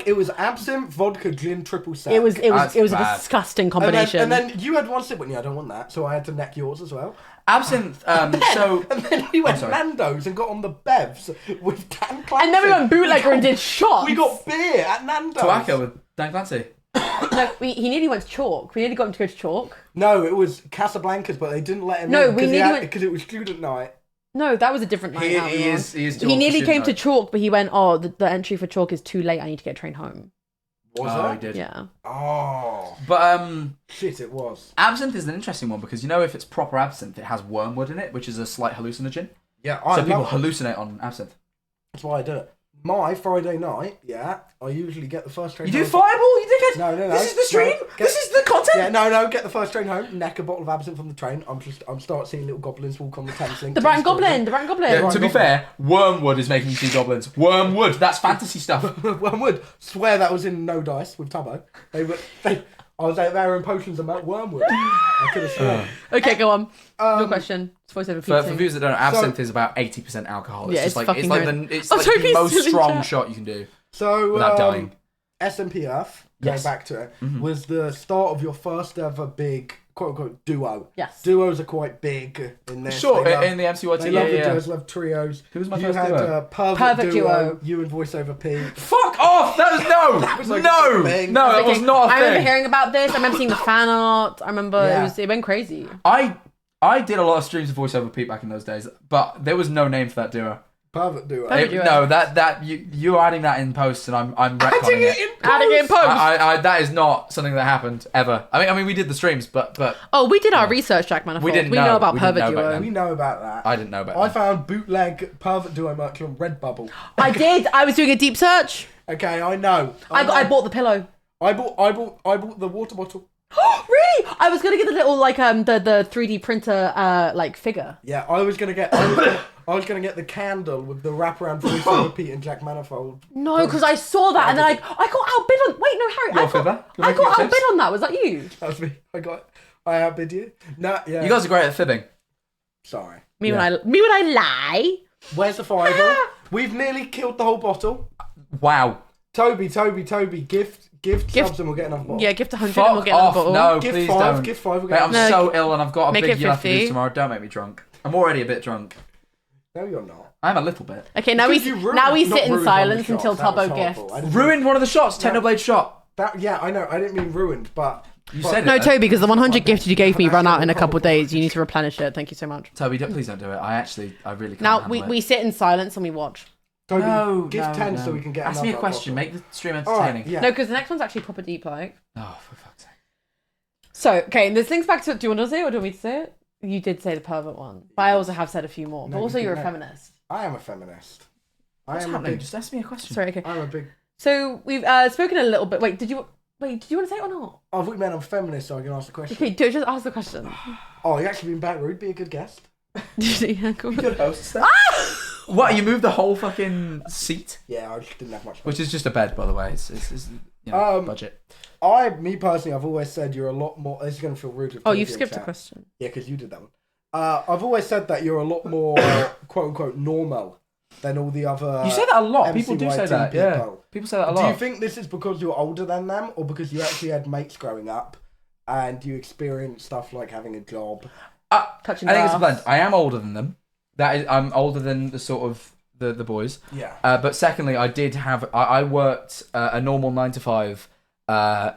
It was absinthe, vodka, gin, triple sec. It was That's a bad. disgusting combination. And then you had one sip when I don't want that, so I had to neck yours as well. Absinthe. And then we went to Nando's and got on the bevs with Dan Clancy. And then we went bootlegger and did shots. We got beer at Nando's. Tobacco with Dan Clancy. No, he nearly went to Chalk. We nearly got him to go to Chalk. No, it was Casablanca's, but they didn't let him No, in we nearly went- because it was student night. No, that was a different night out. He is He Chalk nearly for came to student Chalk, but he went, oh, the entry for Chalk is too late. I need to get a train home. Was night. Oh, it? he did. Yeah. Oh, But shit, it was. absinthe is an interesting one because you know if it's proper absinthe, it has wormwood in it, which is a slight hallucinogen. Yeah, So people hallucinate on absinthe. That's why I do it. My Friday night, I usually get the first train You do home. Fireball, you dickhead? No. This is the stream? No, This is the content? Yeah, no, get the first train home, neck a bottle of absinthe from the train. I'm start seeing little goblins walk on the Thames link. The Brighton Goblin. Yeah, to be fair, Wormwood is making you see goblins. Wormwood, that's fantasy stuff. Wormwood. Swear that was in No Dice with Tubbo. I was out there in potions about Wormwood. I could have sworn. Okay, go on. Your question. It's Voiceover Pete. For viewers that don't know, absinthe is about 80% alcohol. It's Yeah, just it's like it's fucking like good. the Toby's most still in strong chat. shot you can do So, without dying. SMP Earth, going Yes. back to it, was the start of your first ever big, quote-unquote, duo. Yes. Duos are quite big in this. Sure, They love- in the MCYT, They love the yeah. duos, love trios. Who was my you first had duo? Pervert duo, Duo. you and Voiceover Pete. Fuck off! That was was like a no, thing. no, that was not a I remember thing. hearing about this. I remember seeing the fan art. I remember Yeah. it went crazy. I did a lot of streams of Voiceover Pete back in those days, but there was no name for that duo. Pervert duo. Pervert duo. No, that you're adding that in post, and I'm retconning it. Adding it in post. I that is not something that happened ever. I mean, we did the streams, but Oh, we did our research, Jack Manifold. We didn't We know. know about We didn't Pervert know back Duo. then. We know about that. I didn't know about I that. found bootleg Pervert duo merch on Redbubble. I did. I was doing a deep search. Okay, I know. I bought the pillow. I bought the water bottle. Really? I was gonna get the little the 3D printer like figure. Yeah, I was gonna get the candle with the wraparound Voiceover Pete and Jack Manifold. No, because I saw that and then I got outbid on. Wait, no, Harry. Your fibber? You're I making got up outbid fibs? on that. Was that you? That was me. I outbid you. No, yeah. You guys are great at fibbing. Sorry. Me when I lie. Where's the fireball? We've nearly killed the whole bottle. Wow. Toby, gift subs and we'll get another bottle. Yeah, gift 100 Fuck and we'll get another off. bottle. No, Gift please 5, don't. gift 5, we'll Mate, get I'm another. so ill and I've got a Make big it you have to do 50. tomorrow. Don't make me drunk. I'm already a bit drunk. No, you're not. I'm a little bit. Okay, now Because you ruined- now we not sit in ruined one of the silence until shots, that was Tubbo horrible. gifts. I didn't- Ruined one of the shots. Technoblade shot. Yeah, I know. I didn't mean ruined, but You said No, it. Toby, because the 100 gifted you gave me run out in a couple of days. You need to replenish it. Thank you so much. Toby, please don't do it. I really can't. Now handle we it. sit in silence and we watch. Toby, No, gift no, 10 no. so we can get Ask another me a question. bottle. Make the stream All right, entertaining. yeah. No, because the next one's actually proper deep, like. Oh, for fuck's sake. So, okay, this links back to. Do you want to say it or do you want me to say it? You did say the pervert one, but I also have said a few more. No, But you also, you're a didn't. feminist. I am a feminist. What's happening? Just ask me a question. Sorry, okay. I'm a big... So we've spoken a little bit. Wait, did you want to say it or not? Oh, I thought you meant I'm a feminist, so I can ask the question. Okay, just ask the question. Oh, you actually been back rude. Be a good guest. Yeah, cool. Good host. What? You moved the whole fucking seat, Yeah, I just didn't have much. which is just a bed, by the way. It's you know, budget. Me personally, I've always said you're a lot more... This is going to feel rude. if Oh, Toby you've in skipped a chat. question. Yeah, because you did that one. I've always said that you're a lot more, quote-unquote, normal than all the other... You say that a lot. People do MCYT say that. Yeah. people. People say that a Do lot. you think this is because you're older than them, or because you actually had mates growing up, and you experienced stuff like having a job? Touching I think it's a grass. blend. I am older than them. That is, I'm older than the sort of the boys. Yeah. But secondly, I worked a normal 9 to 5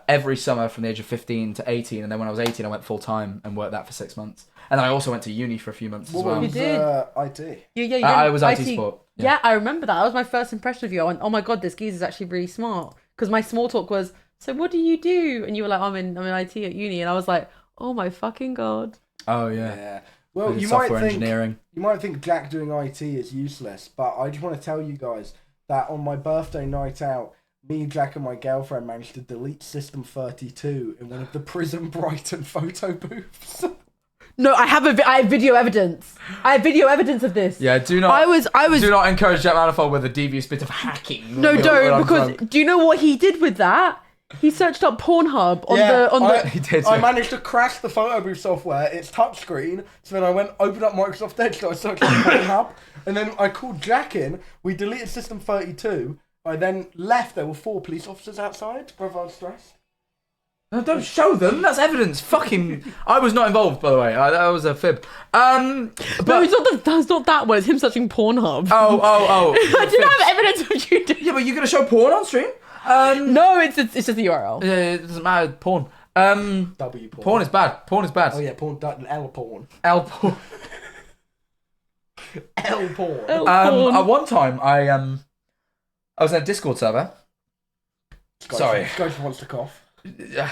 every summer from the age of 15 to 18, and then when I was 18, I went full time and worked that for 6 months. And then I also went to uni for a few months as well. You did. IT. Yeah, I was IT support. Yeah, I remember that. That was my first impression of you. I went, oh my god, this geezer's actually really smart. Because my small talk was, so what do you do? And you were like, I'm in IT at uni, and I was like, oh my fucking god. Oh yeah. Yeah. I Well, did you might software think engineering. you might think Jack doing IT is useless, but I just want to tell you guys that on my birthday night out, me, Jack, and my girlfriend managed to delete System 32 in one of the Prison Brighton photo booths. No, I have video evidence. I have video evidence of this. Yeah, do not. I was. Do not encourage Jack Manifold with a devious bit of hacking. No, when don't, I'm because drunk. do you know what he did with that? He searched up Pornhub on He did. I managed to crash the photo booth software. It's touchscreen. So then I opened up Microsoft Edge, so I searched on Pornhub, and then I called Jack in. We deleted System 32. I then left. There were 4 police officers outside. Brother, I was stressed. No, don't show them. That's evidence. Fucking. I was not involved, by the way. That was a fib. No, it's not that one. It's him searching Pornhub. Oh. I didn't have evidence of you doing. Yeah, but you're gonna show porn on stream? No, it's just the URL. It doesn't matter. Porn. W porn. Porn is bad. Porn is bad. Oh yeah, porn. L porn. L porn. L porn. Porn. At one time, I was in a Discord server. Sorry. Scotch wants to cough.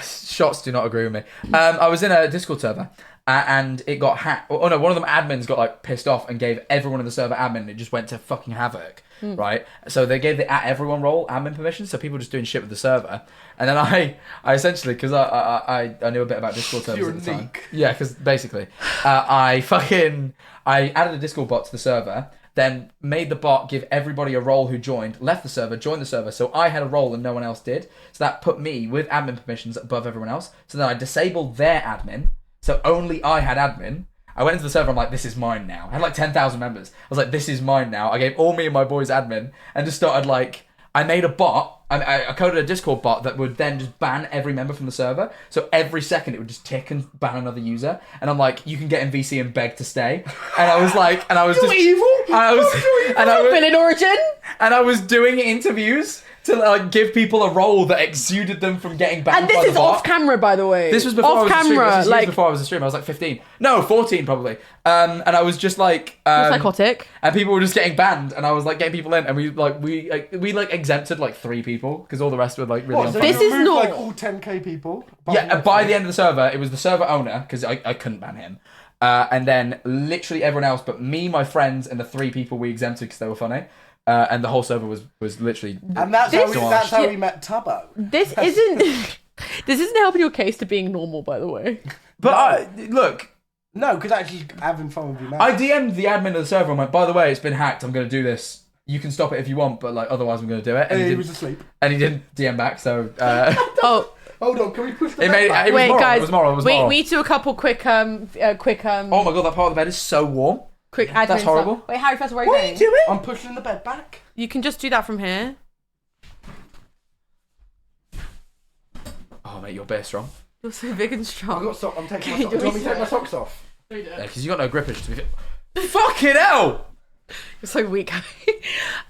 Shots do not agree with me. I was in a Discord server, and it got hacked. Oh no, one of them admins got like pissed off and gave everyone in the server admin, and it just went to fucking havoc, right? So they gave the @everyone role admin permission, so people were just doing shit with the server. And then I essentially, because I knew a bit about Discord servers at the time. Yeah, because basically, I added a Discord bot to the server, then made the bot give everybody a role who joined, left the server, joined the server, so I had a role and no one else did. So that put me with admin permissions above everyone else. So then I disabled their admin, so only I had admin. I went into the server, I'm like, this is mine now. I had like 10,000 members. I was like, this is mine now. I gave all me and my boys admin and just started like, I made a bot. I coded a Discord bot that would then just ban every member from the server. So every second it would just tick and ban another user. And I'm like, you can get in VC and beg to stay. And I was like, and I was You're just evil. Villain origin. and I was doing interviews to like give people a role that exuded them from getting banned. And this by the is bot. off camera, by the way. This was before I was a streamer. camera, This was like years before I was a streamer. I was like 15. No, 14 probably. And I was just like psychotic. and people were just getting banned, and I was like getting people in, and we exempted like 3 people because all the rest were like really. What, so This you is removed, not- like all 10k people. Yeah, by the end of the server, it was the server owner, because I couldn't ban him. And then literally everyone else but me, my friends, and the 3 people we exempted because they were funny. And the whole server was literally... And that's how we met Tubbo. This isn't helping your case to being normal, by the way. But look... No, because actually having fun with you, man. I DM'd the admin of the server and went, by the way, it's been hacked, I'm going to do this. You can stop it if you want, but like otherwise I'm going to do it. And he was asleep. And he didn't DM back, so... Oh... Hold on, can we push the It bed back? Wait, guys. It was moral. We do a couple quick Oh my god, that part of the bed is so warm. quick admin That's horrible. stuff. Wait, Harry, first, where What are are you you going? doing? I'm pushing the bed back. You can just do that from here. Oh mate, you're bare strong. You're so big and strong. I'm taking my socks. Do you want me to take my socks off? Yeah, because you got no grippage to be fit. Fucking hell! You're so weak.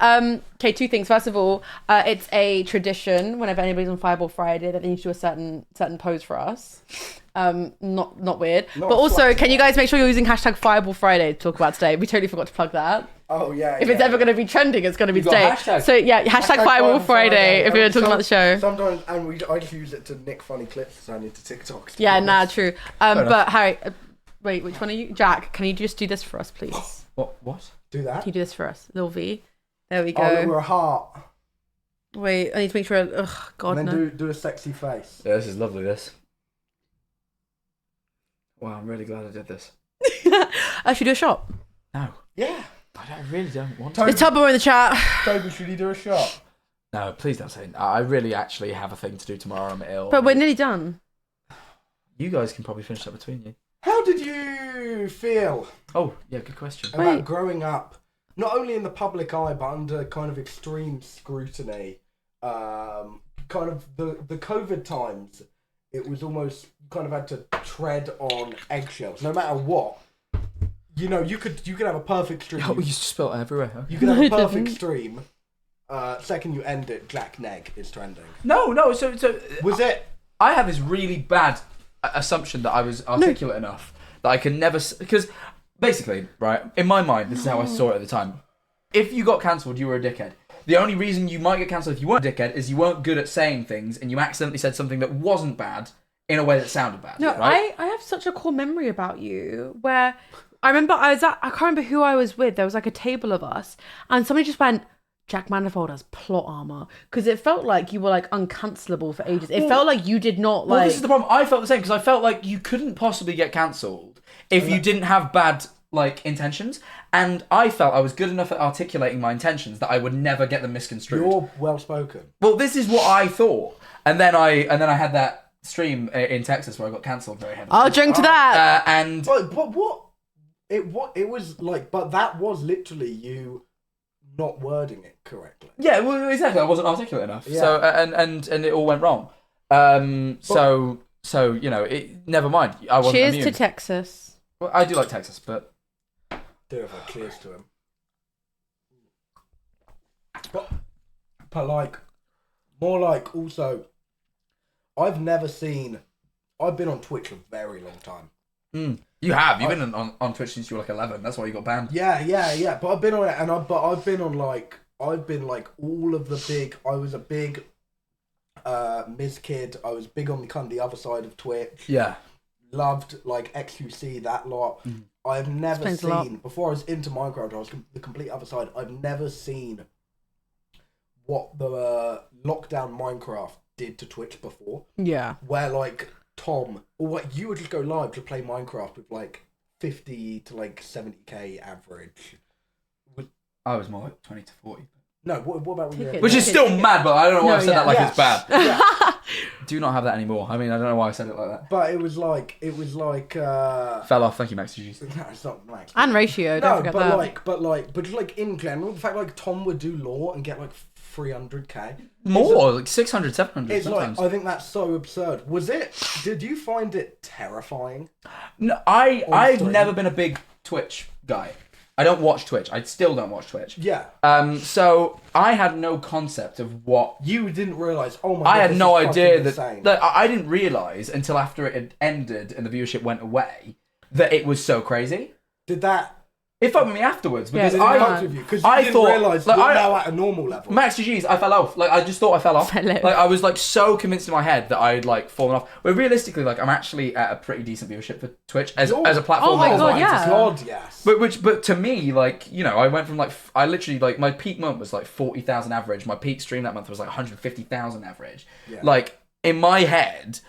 Okay, 2 things. First of all, it's a tradition whenever anybody's on Fireball Friday that they need to do a certain pose for us. Not weird. Not but also, flexible. can you guys make sure you're using hashtag Fireball Friday to talk about today? We totally forgot to plug that. Oh, yeah. If it's ever going to be trending, it's going to be You got today. hashtag. So yeah, hashtag Fireball Friday if you're talking about the show. Sometimes, and I just use it to nick funny clips, so I need to TikTok. Yeah, nah, true. enough. But Harry, wait, which one are you? Jack, can you just do this for us, please? What? Do that. Can you do this for us? Little V. There we Oh, look, go. we're a heart. Wait, I need to make sure. Ugh, God, And no. then do a sexy face. Yeah, this is lovely, this. Wow, I'm really glad I did this. Should we do a shot? No. Yeah. I really don't want Toby, There's Tubbo in the chat. Toby, should you do a shot? No, please don't say. I really actually have a thing to do tomorrow. I'm ill. But we're nearly done. You guys can probably finish that between you. How did you feel Oh, yeah, good question. about Wait. growing up, not only in the public eye, but under kind of extreme scrutiny? Kind of the COVID times, it was almost kind of had to tread on eggshells. No matter what, you know, you could have a perfect stream. Oh, you just spilled it everywhere. Huh? You could have No, a I perfect didn't. stream. Second you end it, Jack Neg is trending. No. So Was it? I have this really bad assumption that I was articulate enough that I can never... Because basically, right, in my mind, this is how I saw it at the time. If you got cancelled, you were a dickhead. The only reason you might get cancelled if you weren't a dickhead is you weren't good at saying things and you accidentally said something that wasn't bad in a way that sounded bad. No, right? I have such a core memory about you where I remember I can't remember who I was with. There was like a table of us and somebody just went, Jack Manifold has plot armor, because it felt like you were like uncancelable for ages. It felt like you did not like. Well, this is the problem. I felt the same because I felt like you couldn't possibly get cancelled if you didn't have bad like intentions, and I felt I was good enough at articulating my intentions that I would never get them misconstrued. You're well spoken. Well, this is what I thought, and then I had that stream in Texas where I got cancelled very heavily. I'll drink to that. And But what it was like, but that was literally you not wording it correctly. yeah, well, exactly. I wasn't articulate enough. Yeah. So and it all went wrong. So you know, it never mind. I wasn't Cheers immune. to Texas. Well, I do like Texas, but Do it for cheers to him. But like, more like also, I've been on Twitch a very long time. you have. You've been on Twitch since you were like 11. That's why you got banned. Yeah. But I've been on it, and I've been like all of the big. I was a big Ms. Kid. I was big on the other side of Twitch. Yeah. loved like XQC, that lot. I've never Explains a lot. seen, before I was into Minecraft, I was the complete other side. I've never seen what the lockdown Minecraft did to Twitch before. Yeah. Where like Tom, or what, you would just go live to play Minecraft with like 50 to like 70k average. I was more like 20 to 40. No, what about when Ticket. you Which is still mad, but I don't know why I said that like Yeah. it's bad. Yeah. Do not have that anymore. I mean, I don't know why I said it like that. But it was like Fell off. Thank you, Max. Jeez. no, it's not Max. And ratio, don't No, forget but that. but just like in general, the fact like Tom would do lore and get like 300k. More, like 600, 700 It's sometimes. like, I think that's so absurd. Did you find it terrifying? No, I've stream. never been a big Twitch guy. I don't watch Twitch. I still don't watch Twitch. Yeah. So I had no concept of what. You didn't realise, oh my god, I had this no is idea fucking that, insane. that I didn't realise until after it had ended and the viewership went away that it was so crazy. Did that... It fucked with me afterwards because Did it I fuck with you? Because you I didn't thought- realise like, you're I- now at a normal level. Max GG's, I fell off. Like I just thought I fell off. Fell off. Like I was like so convinced in my head that I'd like fallen off. But realistically, like I'm actually at a pretty decent viewership for Twitch as a platform. Oh my as God, well. yeah. God, yes. But to me, like, you know, I went from like I literally like my peak month was like 40,000 average. My peak stream that month was like 150,000 average. Yeah. Like in my head,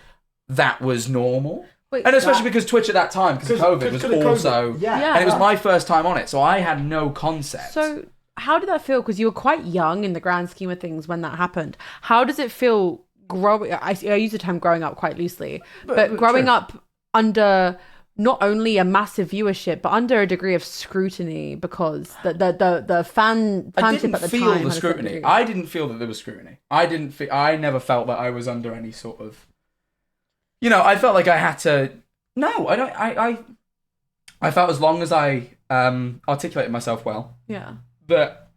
that was normal. Wait, And especially because Twitch at that time, because of COVID, was also... Yeah. Yeah. And it was my first time on it, so I had no concept. So, how did that feel? Because you were quite young in the grand scheme of things when that happened. How does it feel growing? I use the term growing up quite loosely, but growing true. up under not only a massive viewership, but under a degree of scrutiny because the I fanship didn't at the feel time the had a certain scrutiny. degree. I didn't feel that there was scrutiny. I never felt that I was under any sort of... You know, I felt like I had to... No, I don't... I felt as long as I articulated myself well, Yeah. that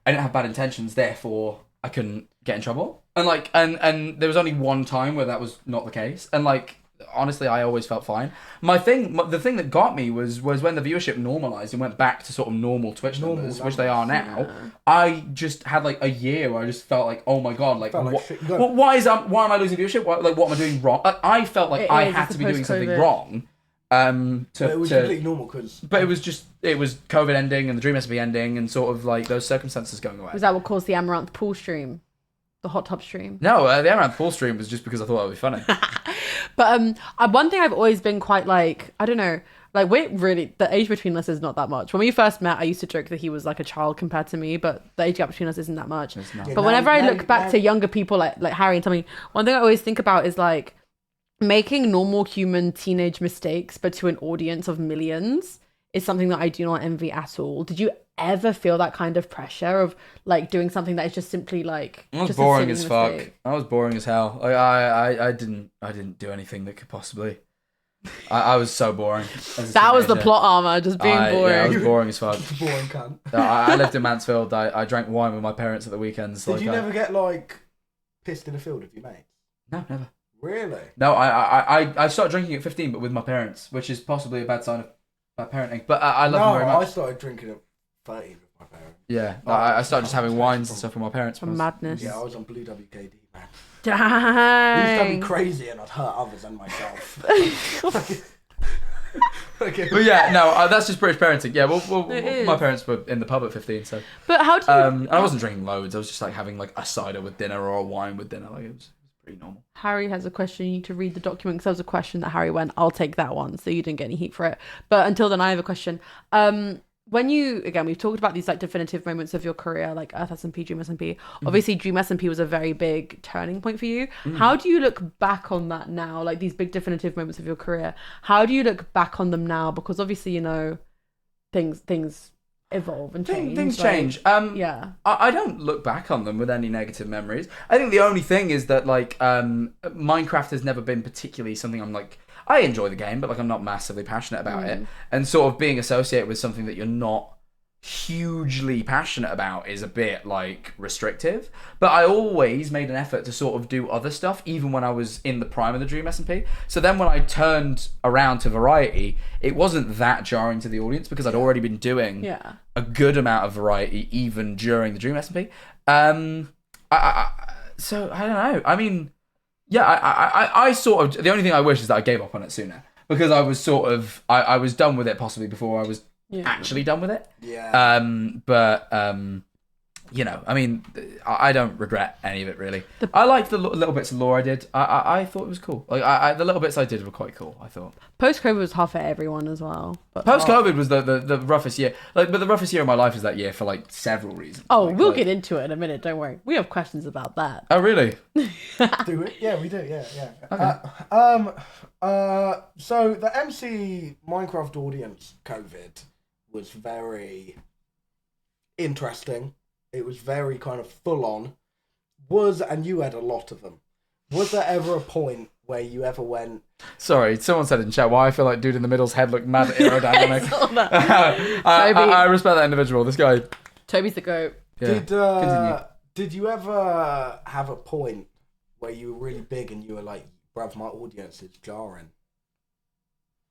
I didn't have bad intentions, therefore I couldn't get in trouble. And like, and there was only one time where that was not the case. And like, honestly, I always felt fine. The thing that got me was when the viewership normalized and went back to sort of normal Twitch numbers, which they are now. I just had like a year where I just felt like, oh my god, like, Felt like what, shit. why am I losing viewership? What am I doing wrong? I felt like I had to be doing something wrong. But it was completely normal because... But it was COVID ending and the DreamSMP ending and sort of like those circumstances going away. Was that what caused the Amaranth pool stream? The hot tub stream? No, the Amaranth Pool stream was just because I thought it would be funny. But one thing I've always been quite like, I don't know, like we're really, the age between us is not that much. When we first met, I used to joke that he was like a child compared to me, but the age gap between us isn't that much. It's not. Yeah, But now- whenever I now- look back now- to younger people like Harry and Tommy, one thing I always think about is like making normal human teenage mistakes, but to an audience of millions is something that I do not envy at all. Did you ever feel that kind of pressure of like doing something that is just simply like I was just a boring silly as fuck. mistake? I was boring as hell. Like, I didn't do anything that could possibly. I was so boring. as a That was the teenager. plot armor, just being boring. Yeah, I was boring as fuck. Boring cunt. I lived in Mansfield. I drank wine with my parents at the weekends. Did like, you never get like pissed in a field with your mates? No, never. Really? No, I started drinking at 15, but with my parents, which is possibly a bad sign of bad parenting. But I love them very I much. started drinking at 30 with my parents. Yeah, I started just having wines and stuff with my parents. From madness. Yeah, I was on Blue WKD, man. It used to be Dang. crazy and I'd hurt others and myself. Okay. But yeah, no, that's just British parenting. Yeah, It is. my parents were in the pub at 15, so But how do you... and I wasn't drinking loads. I was just like having like a cider with dinner or a wine with dinner. Like it was pretty normal. Harry has a question. You need to read the document because there was a question that Harry went, I'll take that one. So you didn't get any heat for it. But until then, I have a question. When you, again, we've talked about these like definitive moments of your career, like Earth SMP, DreamSMP. Obviously, DreamSMP was a very big turning point for you. How do you look back on that now? Like these big definitive moments of your career. How do you look back on them now? Because obviously, you know, things evolve and change. Things like, change. Yeah. I don't look back on them with any negative memories. I think the only thing is that like Minecraft has never been particularly something I'm like. I enjoy the game, but like I'm not massively passionate about it. And sort of being associated with something that you're not hugely passionate about is a bit like restrictive. But I always made an effort to sort of do other stuff, even when I was in the prime of the DreamSMP. So then when I turned around to variety, it wasn't that jarring to the audience because I'd already been doing a good amount of variety even during the DreamSMP. So I don't know. I mean, yeah, I sort of, the only thing I wish is that I gave up on it sooner. because I was sort of I was done with it possibly before I was actually done with it. Yeah. You know, I mean, I don't regret any of it really. I liked the little bits of lore I did. I thought it was cool. Like the little bits I did were quite cool. I thought. Post-COVID was hard for everyone as well. But Post-COVID was the roughest year. Like, but the roughest year of my life is that year for like several reasons. Oh, like, we'll get into it in a minute. Don't worry. We have questions about that. Oh, really? Do we? Yeah, we do. Yeah. Okay. So the MC Minecraft audience COVID was very interesting. It was very kind of full on. And you had a lot of them. Was there ever a point where you ever went... Sorry, someone said in chat, why I feel like dude in the middle's head looked mad aerodynamic. I respect that individual. This guy... Toby's the goat. Yeah. Did you ever have a point where you were really big and you were like, bruv, my audience is jarring?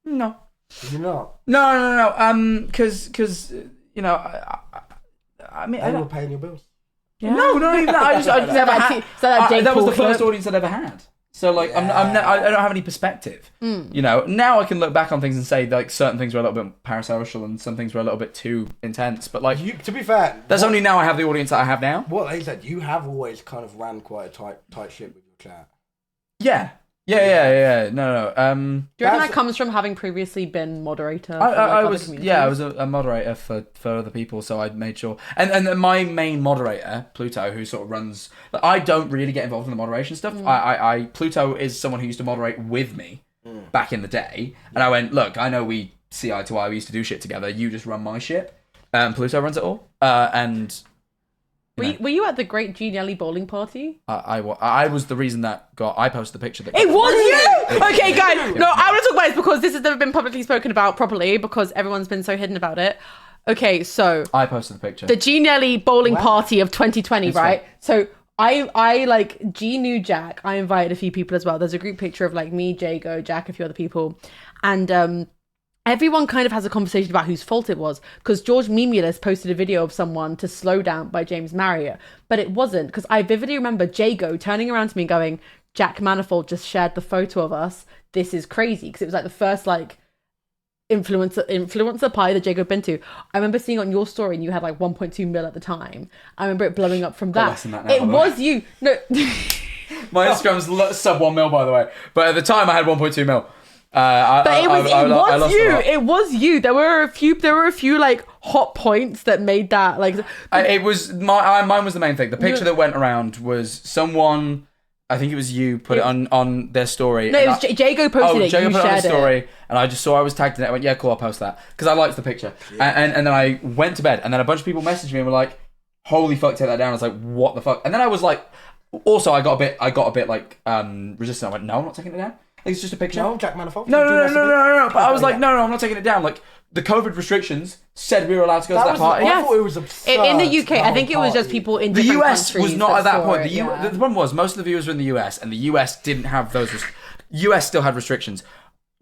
No. Did you not? No. Because you know, I mean, They were paying your bills. Yeah. No, not even that. I just never had. That was the first clip? audience I'd ever had. So like, I don't have any perspective. You know, now I can look back on things and say like certain things were a little bit parasocial and some things were a little bit too intense. But like, To be fair, that's only now I have the audience that I have now. What they said, you have always kind of ran quite a tight ship with your chat. Yeah. No. Do you reckon That's- that comes from having previously been moderator? I was a moderator for other people, so I made sure. And my main moderator, Pluto, who sort of runs. I don't really get involved in the moderation stuff. Pluto is someone who used to moderate with me back in the day, and I went, look, I know we see eye to eye. We used to do shit together. You just run my shit. Pluto runs it all, and. Were you at the Great G Nelly bowling party? I was the reason that I posted the picture. It was you! Okay, guys. No, I want to talk about this because this has never been publicly spoken about properly because everyone's been so hidden about it. Okay, so... I posted the picture. The G Nelly bowling party of 2020, right? Fine. So I like, G knew Jack. I invited a few people as well. There's a group picture of like me, Jago, Jack, a few other people. And... everyone kind of has a conversation about whose fault it was because George Memulus posted a video of someone to Slow Down by James Marriott, but it wasn't because I vividly remember Jago turning around to me and going, Jack Manifold just shared the photo of us. This is crazy because it was like the first like influencer pie that Jago had been to. I remember seeing on your story and you had like 1.2 mil at the time. I remember it blowing up from that. Less than that now, it was you. No. My Instagram's sub 1 mil by the way, but at the time I had 1.2 mil. It was you. There were a few like hot points that made that like. It was mine was the main thing. The picture that went around was someone. I think it was you put it on their story. No, it was Jago posted it. Jago you put it on shared the story, and I just saw I was tagged in it. I went, yeah, cool, I'll post that because I liked the picture. And then I went to bed, and then a bunch of people messaged me and were like, "Holy fuck, take that down!" I was like, "What the fuck?" And then I was like, also I got a bit like resistant. I went, "No, I'm not taking it down. It's just a picture." No, Jack Manifold. No. But I was like, no, I'm not taking it down. Like, the COVID restrictions said we were allowed to go to that party. I thought it was absurd. In the UK, I think it was just people in different countries. The US was not at that point. The yeah. problem was, most of the viewers were in the US, and the US didn't have those. US still had restrictions.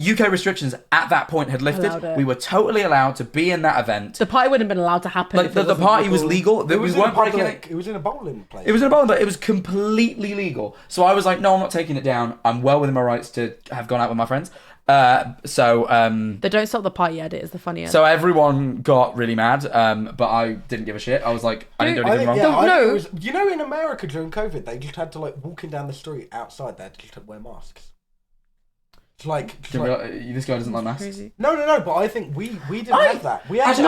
UK restrictions at that point had lifted. We were totally allowed to be in that event. The party wouldn't have been allowed to happen. Like, the party was legal. It we weren't breaking it. It was in a bowling place. It was in a bowling, but it was completely legal. So I was like, no, I'm not taking it down. I'm well within my rights to have gone out with my friends. The Don't Stop the Party edit is the funny edit. So everyone got really mad, but I didn't give a shit. I was like, I didn't do anything wrong. You know, in America during COVID, they just had to like walking down the street outside. They had to just wear masks. This guy doesn't like masks. Crazy. No. But I think we didn't have that. We had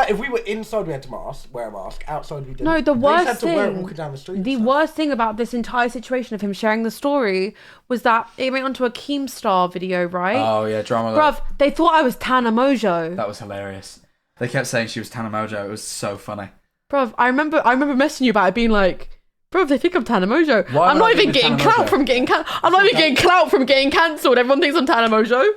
if we were inside, we had to wear a mask. Outside, we didn't. No, the worst had to wear it walking down the street. The worst thing about this entire situation of him sharing the story was that it went onto a Keemstar video, right? Oh yeah, drama. Bruv, they thought I was Tana Mojo. That was hilarious. They kept saying she was Tana Mojo. It was so funny. Bruv, I remember messaging you about it, being like, bro, they think I'm Tana Mojo. I'm not even getting clout from getting cancelled. Everyone thinks I'm Tana Mojo.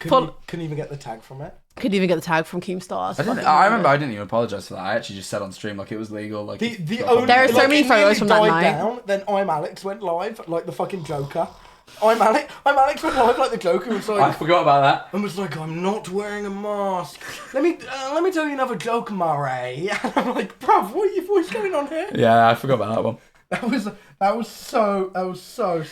Couldn't even get the tag from it. Couldn't even get the tag from Keemstar. I remember I didn't even apologise for that. I actually just said on stream like it was legal. Like there are so many photos from that night. Then I'm Alex went live like the fucking Joker. I'm Alex went live like the Joker. Was like, I forgot about that. And was like, I'm not wearing a mask. Let me tell you another joke, Murray. And I'm like, bruv, what's going on here? Yeah, I forgot about that one. That was so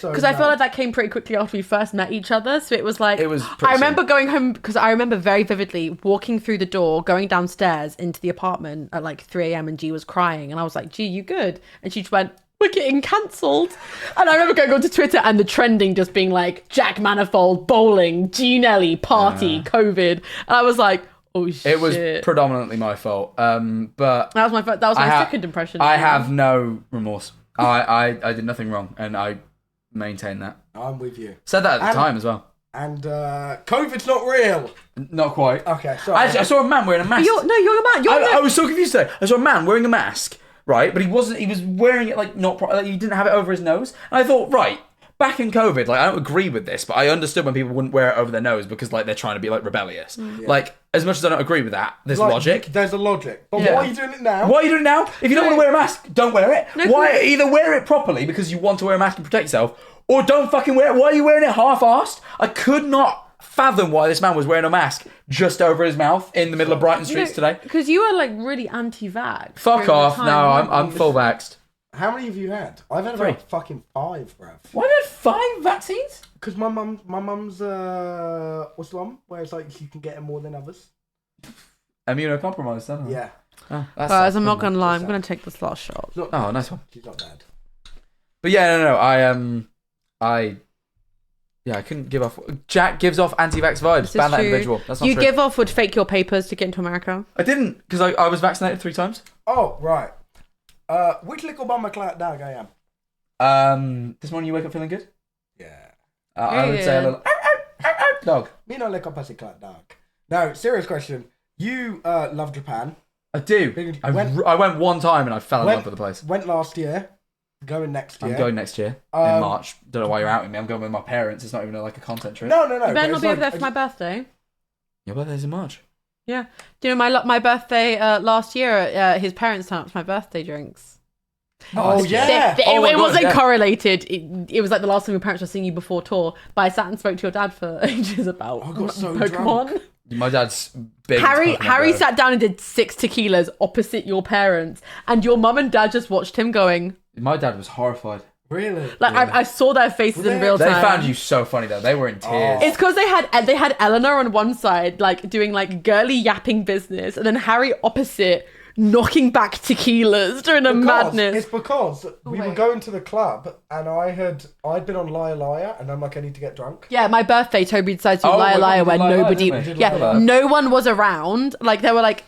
Because I feel like that came pretty quickly after we first met each other. So it was like, It was I pretty remember going home, because I remember very vividly walking through the door, going downstairs into the apartment at like 3 a.m. and G was crying. And I was like, G, you good? And she just went, we're getting cancelled. And I remember going onto Twitter and the trending just being like, Jack Manifold, bowling, G Nelly, party, COVID. And I was like, oh shit. It was predominantly my fault. But that was my second impression. I have no remorse. I did nothing wrong, and I maintain that. I'm with you. Said that at the time as well. And COVID's not real. Not quite. Okay, sorry. I saw a man wearing a mask. You're a man. I was so confused today. I saw a man wearing a mask, right? But he wasn't. He was wearing it like not properly. Like, he didn't have it over his nose. And I thought, right, back in COVID, like I don't agree with this, but I understood when people wouldn't wear it over their nose because like they're trying to be like rebellious. Yeah. Like as much as I don't agree with that, there's logic. There's a logic. But Yeah. why are you doing it now? Why are you doing it now? If you don't want to wear a mask, don't wear it. No, Why either wear it properly because you want to wear a mask and protect yourself, or don't fucking wear it. Why are you wearing it half-assed? I could not fathom why this man was wearing a mask just over his mouth in the middle of Brighton streets today. Because you were like really anti-vax. Fuck during off! the No, time, I'm full vaxxed. How many have you had? I've had 3. about fucking 5, bruv. Why have you had 5 vaccines? Because my mum's what's the one where it's like you can get it more than others. Immunocompromised, don't I? Yeah. Oh, that's Guys, sad. I'm not gonna lie. I'm gonna take this last shot. Not Oh, nice one. She's not bad. But yeah, no. I couldn't give off. Jack gives off anti-vax vibes. This Ban is that true. individual. That's not You true. give off would fake your papers to get into America. I didn't because I was vaccinated 3 times. Oh, right. Which little bomber clout dog I am? This morning you wake up feeling good? Yeah. I would say a little dog. Me no lick up pussy clout dog. No, serious question. You love Japan. I do. I went 1 time and I fell in love with the place. Went last year. Going next year. I'm going next year in March. Don't know why you're outing me. I'm going with my parents. It's not even like a content trip. No. You better not be over there for my birthday. Your birthday's in March. Yeah. Do you know my birthday last year? His parents turned up to my birthday drinks. Oh, that's yeah. cute. Oh my It God, wasn't yeah. correlated. It was like the last time your parents were seeing you before tour. But I sat and spoke to your dad for ages about I got so Pokemon. drunk. My dad's big. Harry sat down and did 6 tequilas opposite your parents, and your mum and dad just watched him going. My dad was horrified. Really? Like I saw their faces in real They time. found you so funny though. They were in tears. It's because they had Eleanor on one side, like doing like girly yapping business, and then Harry opposite, knocking back tequilas during a madness. It's because we were going to the club and I'd been on Liar Liar and I'm like, I need to get drunk. Yeah, my birthday, Toby decided to do Oh, Liar we Liar did where Liar Liar, nobody, didn't we? yeah, Love that. no one was around. Like there were like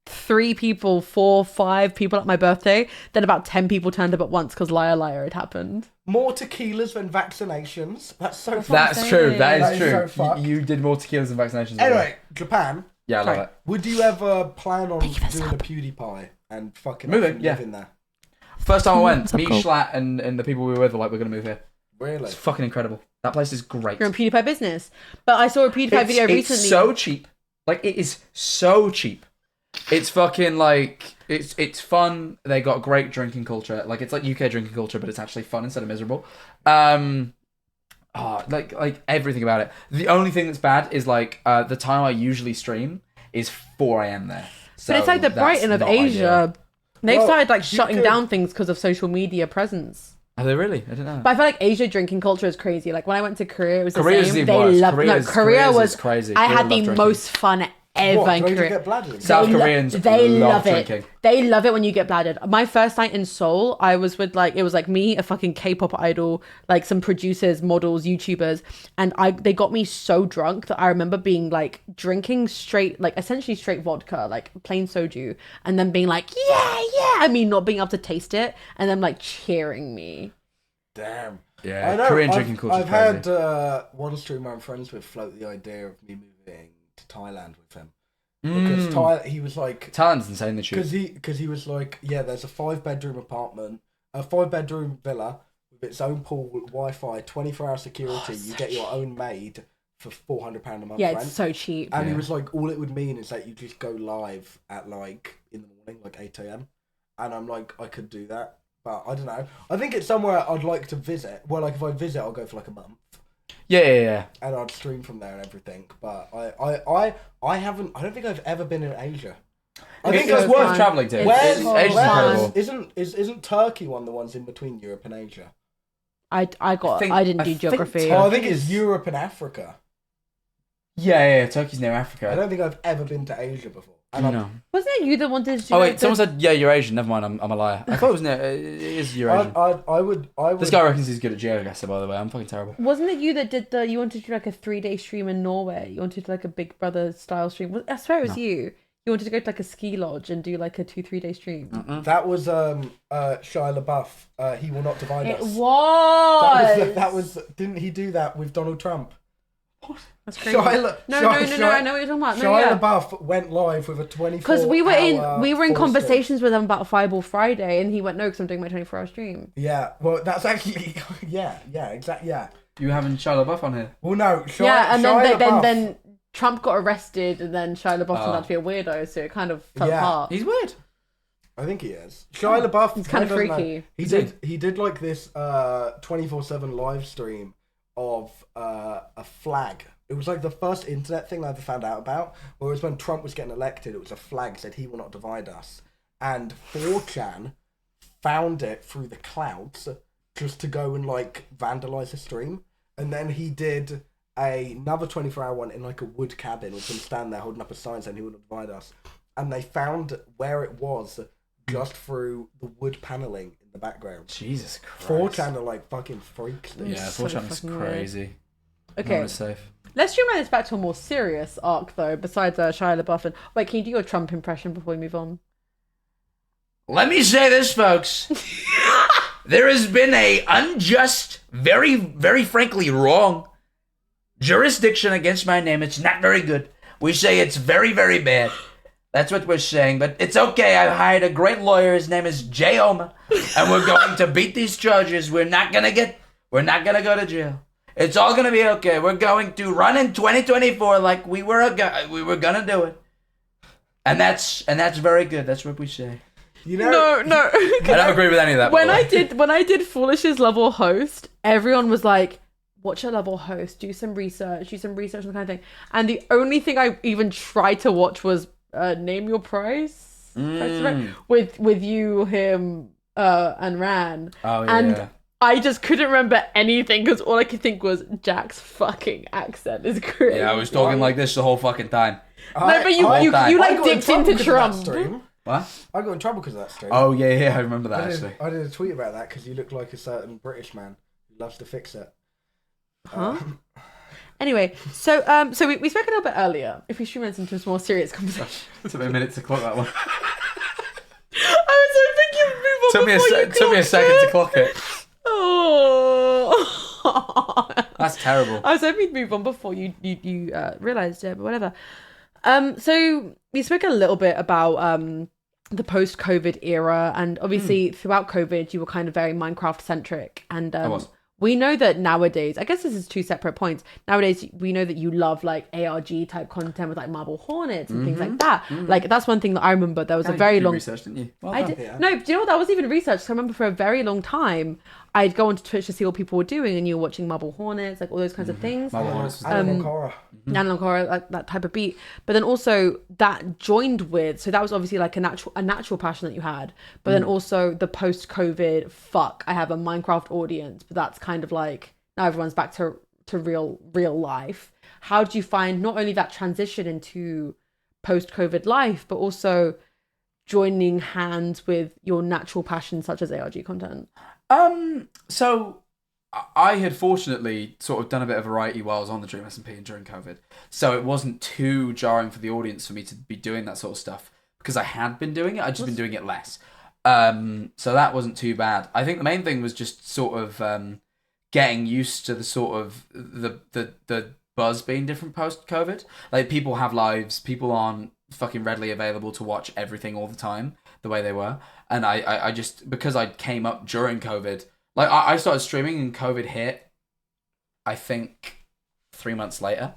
3 people, 4, 5 people at my birthday. Then about 10 people turned up at once because Liar Liar had happened. More tequilas than vaccinations. That's so fun. That's true. That is so true. fucked. You did more tequilas than vaccinations. Anyway, Japan. Yeah, I love it. Would you ever plan on Pick this doing up. a PewDiePie and fucking Moving, live yeah. in there? First time I went, What's up, me, Cole? Schlatt, and the people we were with were like, we're going to move here. Really? It's fucking incredible. That place is great. You're in PewDiePie business. But I saw a PewDiePie video recently. It's so cheap. Like, it is so cheap. It's fucking like, it's fun. They got great drinking culture. Like, it's like UK drinking culture, but it's actually fun instead of miserable. Like everything about it. The only thing that's bad is like the time I usually stream is 4 a.m. there. So But it's like the that's Brighton of not Asia. ideal. They've Well, started like you shutting could- down things because of social media presence. Are they really? I didn't know. But I feel like Asia drinking culture is crazy. Like when I went to Korea, it was the Korea's same. even They worse. loved Korea's Korea was crazy. I Korea had love the drinking. most fun ever What? in Do you Korea. get bladdered? South They lo- Koreans they love it. drinking. They love it when you get bladdered. My first night in Seoul, I was with it was like me, a fucking K-pop idol, like some producers, models, YouTubers, and they got me so drunk that I remember being like drinking straight, like essentially straight vodka, like plain soju, and then being like, yeah, I mean not being able to taste it, and then like cheering me. Damn. Yeah, I know. Korean drinking culture is I've crazy. had one streamer I'm friends with float the idea of me moving to Thailand with him. Because he was like, Thailand's insane, the cheap. because he was like, yeah, there's a 5-bedroom apartment, a 5-bedroom villa with its own pool, Wi-Fi, 24-hour security. You get your own maid for £400 a month Yeah, rent. it's so cheap. And he Yeah. was like, all it would mean is that you just go live at like in the morning, like 8 a.m. And I'm like, I could do that, but I don't know. I think it's somewhere I'd like to visit. Well, like if I visit, I'll go for like a month. Yeah. And I'd stream from there and everything. But I haven't. I don't think I've ever been in Asia. I think it's it's worth fun. travelling to. It's Asia's fun. incredible. Isn't Turkey one of the ones in between Europe and Asia? I didn't do geography. Oh, I think it's Europe and Africa. Yeah, Turkey's near Africa. I don't think I've ever been to Asia before. And No. Wasn't it you that wanted to do Oh like wait, someone said yeah, you're Asian. Never mind, I'm a liar. I thought it was near. It is Eurasian. I would. This guy reckons he's good at geoguessr. By the way, I'm fucking terrible. Wasn't it you that did you wanted to do like a 3-day stream in Norway? You wanted to do like a Big Brother style stream. I swear it was you. You wanted to go to like a ski lodge and do like a 2-3 day stream. That was Shia LaBeouf. He will not divide It us. was. That was. Didn't he do that with Donald Trump? That's crazy. No. I know what you're talking about. No, Shia yeah. LaBeouf went live with a 24. Because we were in full conversations with him about Fireball Friday, and he went no, because I'm doing my 24-hour stream. Yeah, well, that's actually yeah, exactly, yeah. You having Shia LaBeouf on here? Well, no, And Shia LaBeouf, then Trump got arrested, and then Shia LaBeouf turned out to be a weirdo, so it kind of fell apart. He's weird. I think he is. Shia LaBeouf. He's kind of freaky. He did like this 24/7 live stream of a flag. It was like the first internet thing I ever found out about. Whereas when Trump was getting elected, it was a flag said he will not divide us, and 4chan found it through the clouds just to go and like vandalize the stream, and then he did another 24-hour one in like a wood cabin with him standing there holding up a sign saying he will not divide us, and they found where it was just through the wood paneling in the background. Jesus Christ. 4chan are like fucking freaks. Dude. Yeah, so 4chan is fucking crazy. Okay. No, it's safe. Let's streamline this back to a more serious arc, though, besides Shia LaBeouf. And... Wait, can you do your Trump impression before we move on? Let me say this, folks. There has been a unjust, very, very frankly wrong jurisdiction against my name. It's not very good. We say it's very, very bad. That's what we're saying, but it's okay. I hired a great lawyer. His name is Jay Oma, and we're going to beat these charges. We're not gonna go to jail. It's all gonna be okay. We're going to run in 2024 like we were gonna do it, and that's very good. That's what we say. You know, No. I don't agree with any of that. When I did Foolish's level host, everyone was like, watch a level host, do some research, and the kind of thing. And the only thing I even tried to watch was Name Your Price, with you, him, and Ran. Oh yeah. And I just couldn't remember anything because all I could think was Jack's fucking accent is great. Yeah, I was talking like this the whole fucking time. No, but you I like got in dipped trouble into because of that Trump. stream. What? I got in trouble because of that stream. Oh yeah, I remember that actually. I did a tweet about that because you look like a certain British man who loves to fix it. Huh? Anyway, so we spoke a little bit earlier. If we stream into a more serious conversation, It took me a minute to clock that one. I was hoping you'd move on. Took me a second to clock it. Oh, That's terrible. I was hoping you'd move on before you realised it, but whatever. So we spoke a little bit about the post-COVID era, and obviously throughout COVID, you were kind of very Minecraft-centric, and I was. we know that nowadays, I guess this is two separate points. Nowadays, we know that you love like ARG type content with like Marble Hornets and things like that. Like that's one thing that I remember. There was a very long research, didn't you? Well I done. did. Yeah. No, do you know what? That was even research. So I remember for a very long time, I'd go onto Twitch to see what people were doing, and you were watching Marble Hornets, like all those kinds of things. Marble Hornets was Animal horror. Animal horror, like that type of beat. But then also that joined with, so that was obviously like a natural passion that you had. But then also the post-COVID, fuck, I have a Minecraft audience, but that's kind of like now everyone's back to real life. How do you find not only that transition into post-COVID life, but also joining hands with your natural passions such as ARG content? So I had fortunately sort of done a bit of variety while I was on the DreamSMP and during COVID. So it wasn't too jarring for the audience for me to be doing that sort of stuff because I had been doing it. I'd just been doing it less. So that wasn't too bad. I think the main thing was just sort of getting used to the sort of the buzz being different post-COVID. Like people have lives, people aren't fucking readily available to watch everything all the time the way they were. And I just, because I came up during COVID, like I started streaming and COVID hit, I think 3 months later.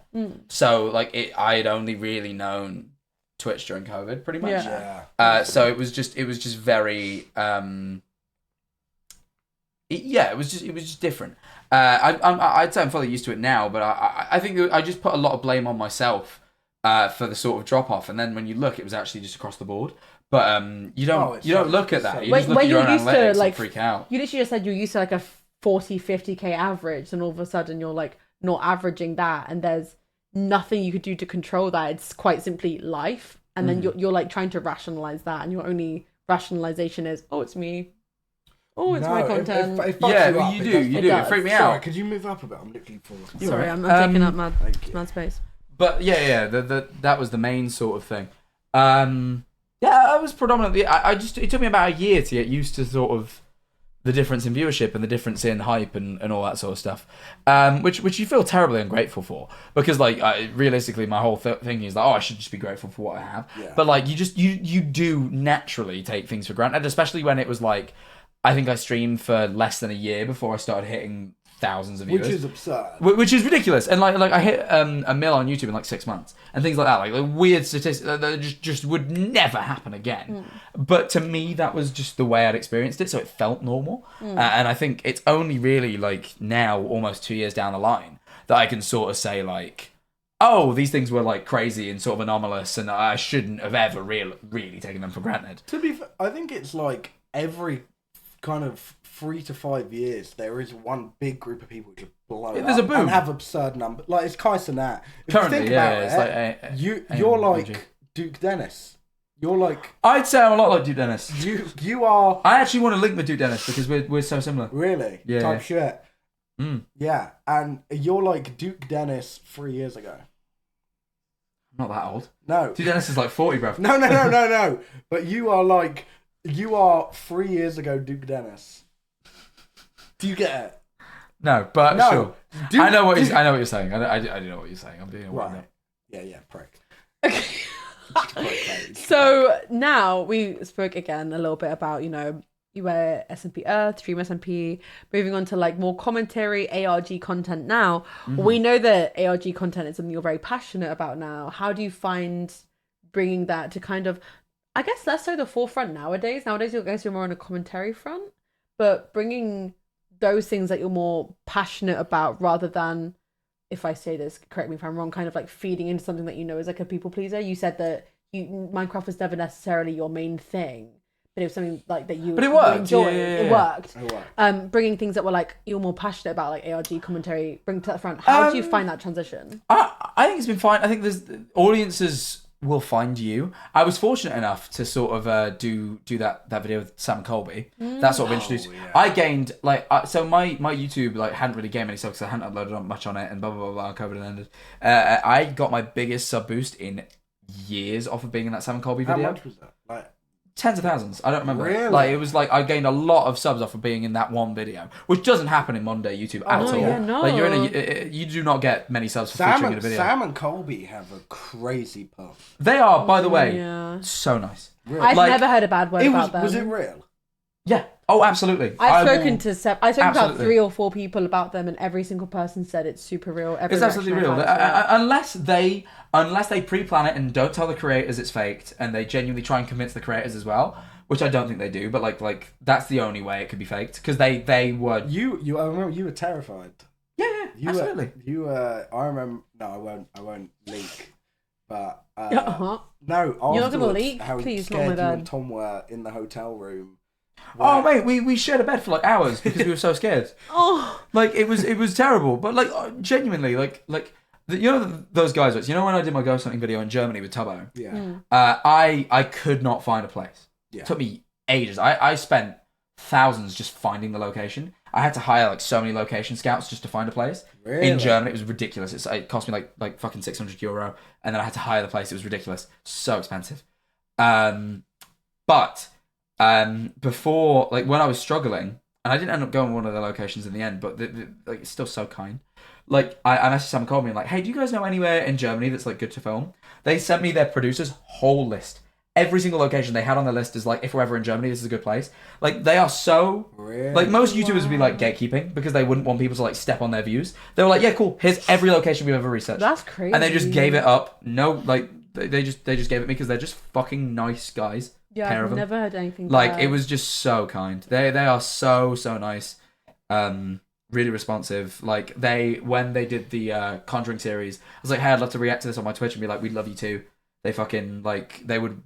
So like I had only really known Twitch during COVID pretty much. Yeah. So it was just very it was just different. I'd say I'm fully used to it now, but I think I just put a lot of blame on myself for the sort of drop off, and then when you look, it was actually just across the board. But you don't look at that. You just look at your own analytics and freak out. You literally just said you're used to like a 40-50k average, and all of a sudden you're like not averaging that, and there's nothing you could do to control that. It's quite simply life, and then you're like trying to rationalize that, and your only rationalization is, oh, it's me. Oh, it's my content. You do. It freaked me out. Sorry, could you move up a bit? I'm literally falling. Sorry, I'm taking up mad space. But that was the main sort of thing. I was predominantly. It took me about a year to get used to sort of the difference in viewership and the difference in hype and all that sort of stuff, which you feel terribly ungrateful for, because like realistically my whole thing is like, oh, I should just be grateful for what I have. But like you do naturally take things for granted, especially when it was like, I think I streamed for less than a year before I started hitting thousands of viewers, which is absurd, which is ridiculous. And like I hit a mil on YouTube in like 6 months and things like that, like weird statistics that just would never happen again. But to me, that was just the way I'd experienced it, so it felt normal. And I think it's only really like now, almost 2 years down the line, that I can sort of say like, oh, these things were like crazy and sort of anomalous, and I shouldn't have ever really taken them for granted. To be fair, I think it's like every kind of 3 to 5 years there is one big group of people who blow There's a boom and have absurd numbers. Like it's Kai Cenat. Currently, it's like you're like Duke Dennis. You're like, I'd say I'm a lot like Duke Dennis. You are. I actually want to link with Duke Dennis because we're so similar. Really? Yeah. Type shit. Yeah, and you're like Duke Dennis 3 years ago. I'm not that old. No. Duke Dennis is like 40, bro. No. But you are 3 years ago Duke Dennis. Do you get it? No, but no. sure. I know what you're saying. I do know what you're saying. I'm being aware. Right. Yeah, prick. Okay. So now we spoke again a little bit about, you were SMP Earth, DreamSMP, moving on to like more commentary, ARG content now. We know that ARG content is something you're very passionate about now. How do you find bringing that to kind of, I guess, less so the forefront nowadays? Nowadays, I guess you're more on a commentary front, but bringing those things that you're more passionate about rather than, if I say this, correct me if I'm wrong, kind of like feeding into something that is like a people pleaser. You said that Minecraft was never necessarily your main thing, but it was something like that you enjoyed. It worked. Bringing things that were like you're more passionate about, like ARG commentary, bring to the front. How do you find that transition? I think it's been fine. I think there's audiences will find you. I was fortunate enough to sort of do that video with Sam Colby. That sort of introduced. I gained so my YouTube hadn't really gained any subs because I hadn't uploaded much on it and blah blah blah. COVID had ended. I got my biggest sub boost in years off of being in that Sam Colby video. How much was that? Tens of thousands. I don't remember. Really? It was I gained a lot of subs off of being in that one video, which doesn't happen in modern day YouTube at all. Yeah, no. You do not get many subs for featuring in a video. Sam and Colby have a crazy puff. They are, by the way, so nice. Really? I've never heard a bad word about them. Was it real? Yeah. Oh, absolutely. I've spoken about 3 or 4 people about them, and every single person said it's super real. It's absolutely real. Unless they pre-plan it and don't tell the creators it's faked, and they genuinely try and convince the creators as well, which I don't think they do. But like that's the only way it could be faked, because they were. I remember you were terrified. Yeah, absolutely. I remember. No, I won't leak. But no, you're not gonna leak. How please, scared not my you bad. and Tom were in the hotel room. Oh mate, we shared a bed for hours because we were so scared. It was terrible, but genuinely those guys. When I did my ghost hunting video in Germany with Tubbo. Yeah. I could not find a place. Yeah. It took me ages. I spent thousands just finding the location. I had to hire so many location scouts just to find a place. Really? In Germany. It was ridiculous. It cost me like fucking €600, and then I had to hire the place. It was ridiculous. So expensive. But before, when I was struggling, and I didn't end up going to one of the locations in the end, but it's still so kind. I messaged Sam Colby and hey, do you guys know anywhere in Germany that's good to film? They sent me their producer's whole list. Every single location they had on their list is if we're ever in Germany, this is a good place. They are so really? Most YouTubers would be gatekeeping because they wouldn't want people to step on their views. They were yeah, cool. Here's every location we've ever researched. That's crazy. And they just gave it up. No, they just gave it me because they're just fucking nice guys. Yeah, pair I've of them. never heard anything. Like it was just so kind. They are so nice. really responsive. Like when they did the Conjuring series, I was like, hey, I'd love to react to this on my Twitch and be like, we'd love you too. They fucking they would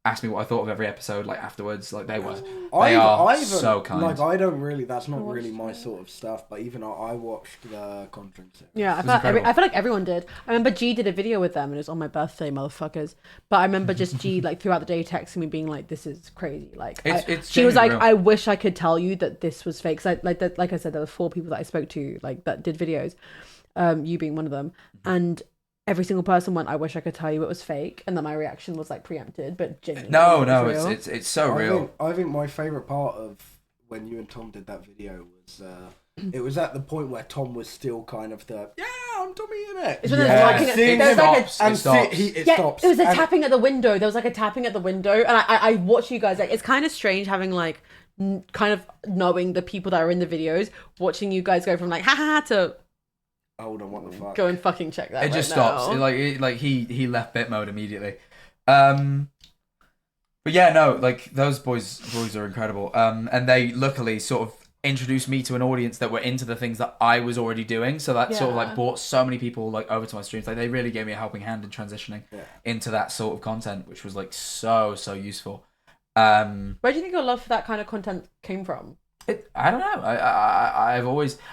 ask me what I thought of every episode afterwards. They are so kind. I don't really. That's not really my sort of stuff. But even I watched the Conjuring series. Yeah, I feel like everyone did. I remember G did a video with them, and it was on my birthday, motherfuckers. But I remember just G throughout the day texting me, being like, "This is crazy." She was like, real. "I wish I could tell you that this was fake." Cause like I said, there were 4 people that I spoke to that did videos, you being one of them, and every single person went, I wish I could tell you it was fake, and then my reaction was preempted, but genuinely. No, it's so real. I think my favourite part of when you and Tom did that video was it was at the point where Tom was still kind of I'm Tommy in it. It's when it stops. It was a tapping at the window. There was a tapping at the window, and I watch you guys. It's kind of strange having kind of knowing the people that are in the videos, watching you guys go from ha ha to. Hold on, what the fuck? Go and fucking check that. It just stops. He left bit mode immediately. But yeah, no, those boys are incredible. And they luckily sort of introduced me to an audience that were into the things that I was already doing. So that sort of brought so many people over to my streams. They really gave me a helping hand in transitioning into that sort of content, which was so useful. Where do you think your love for that kind of content came from? I don't know. I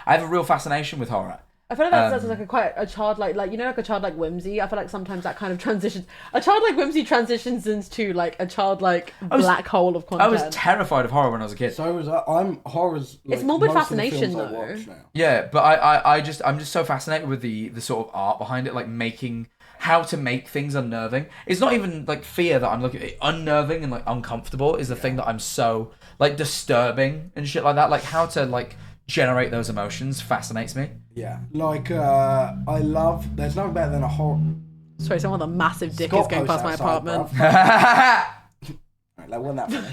have a real fascination with horror. I feel like that's quite a childlike, a childlike whimsy. I feel like sometimes that kind of transitions. A childlike whimsy transitions into a childlike black hole of content. I was terrified of horror when I was a kid. So was I. Horror's. It's morbid fascination though. Yeah, but I'm just so fascinated with the sort of art behind it, making how to make things unnerving. It's not even fear that I'm looking at. Unnerving and uncomfortable is the thing that I'm so disturbing and shit like that. How to generate those emotions fascinates me. Yeah, I love. There's nothing better than a horror. Sorry, someone with a massive dick is going past my apartment. Right, wasn't that funny?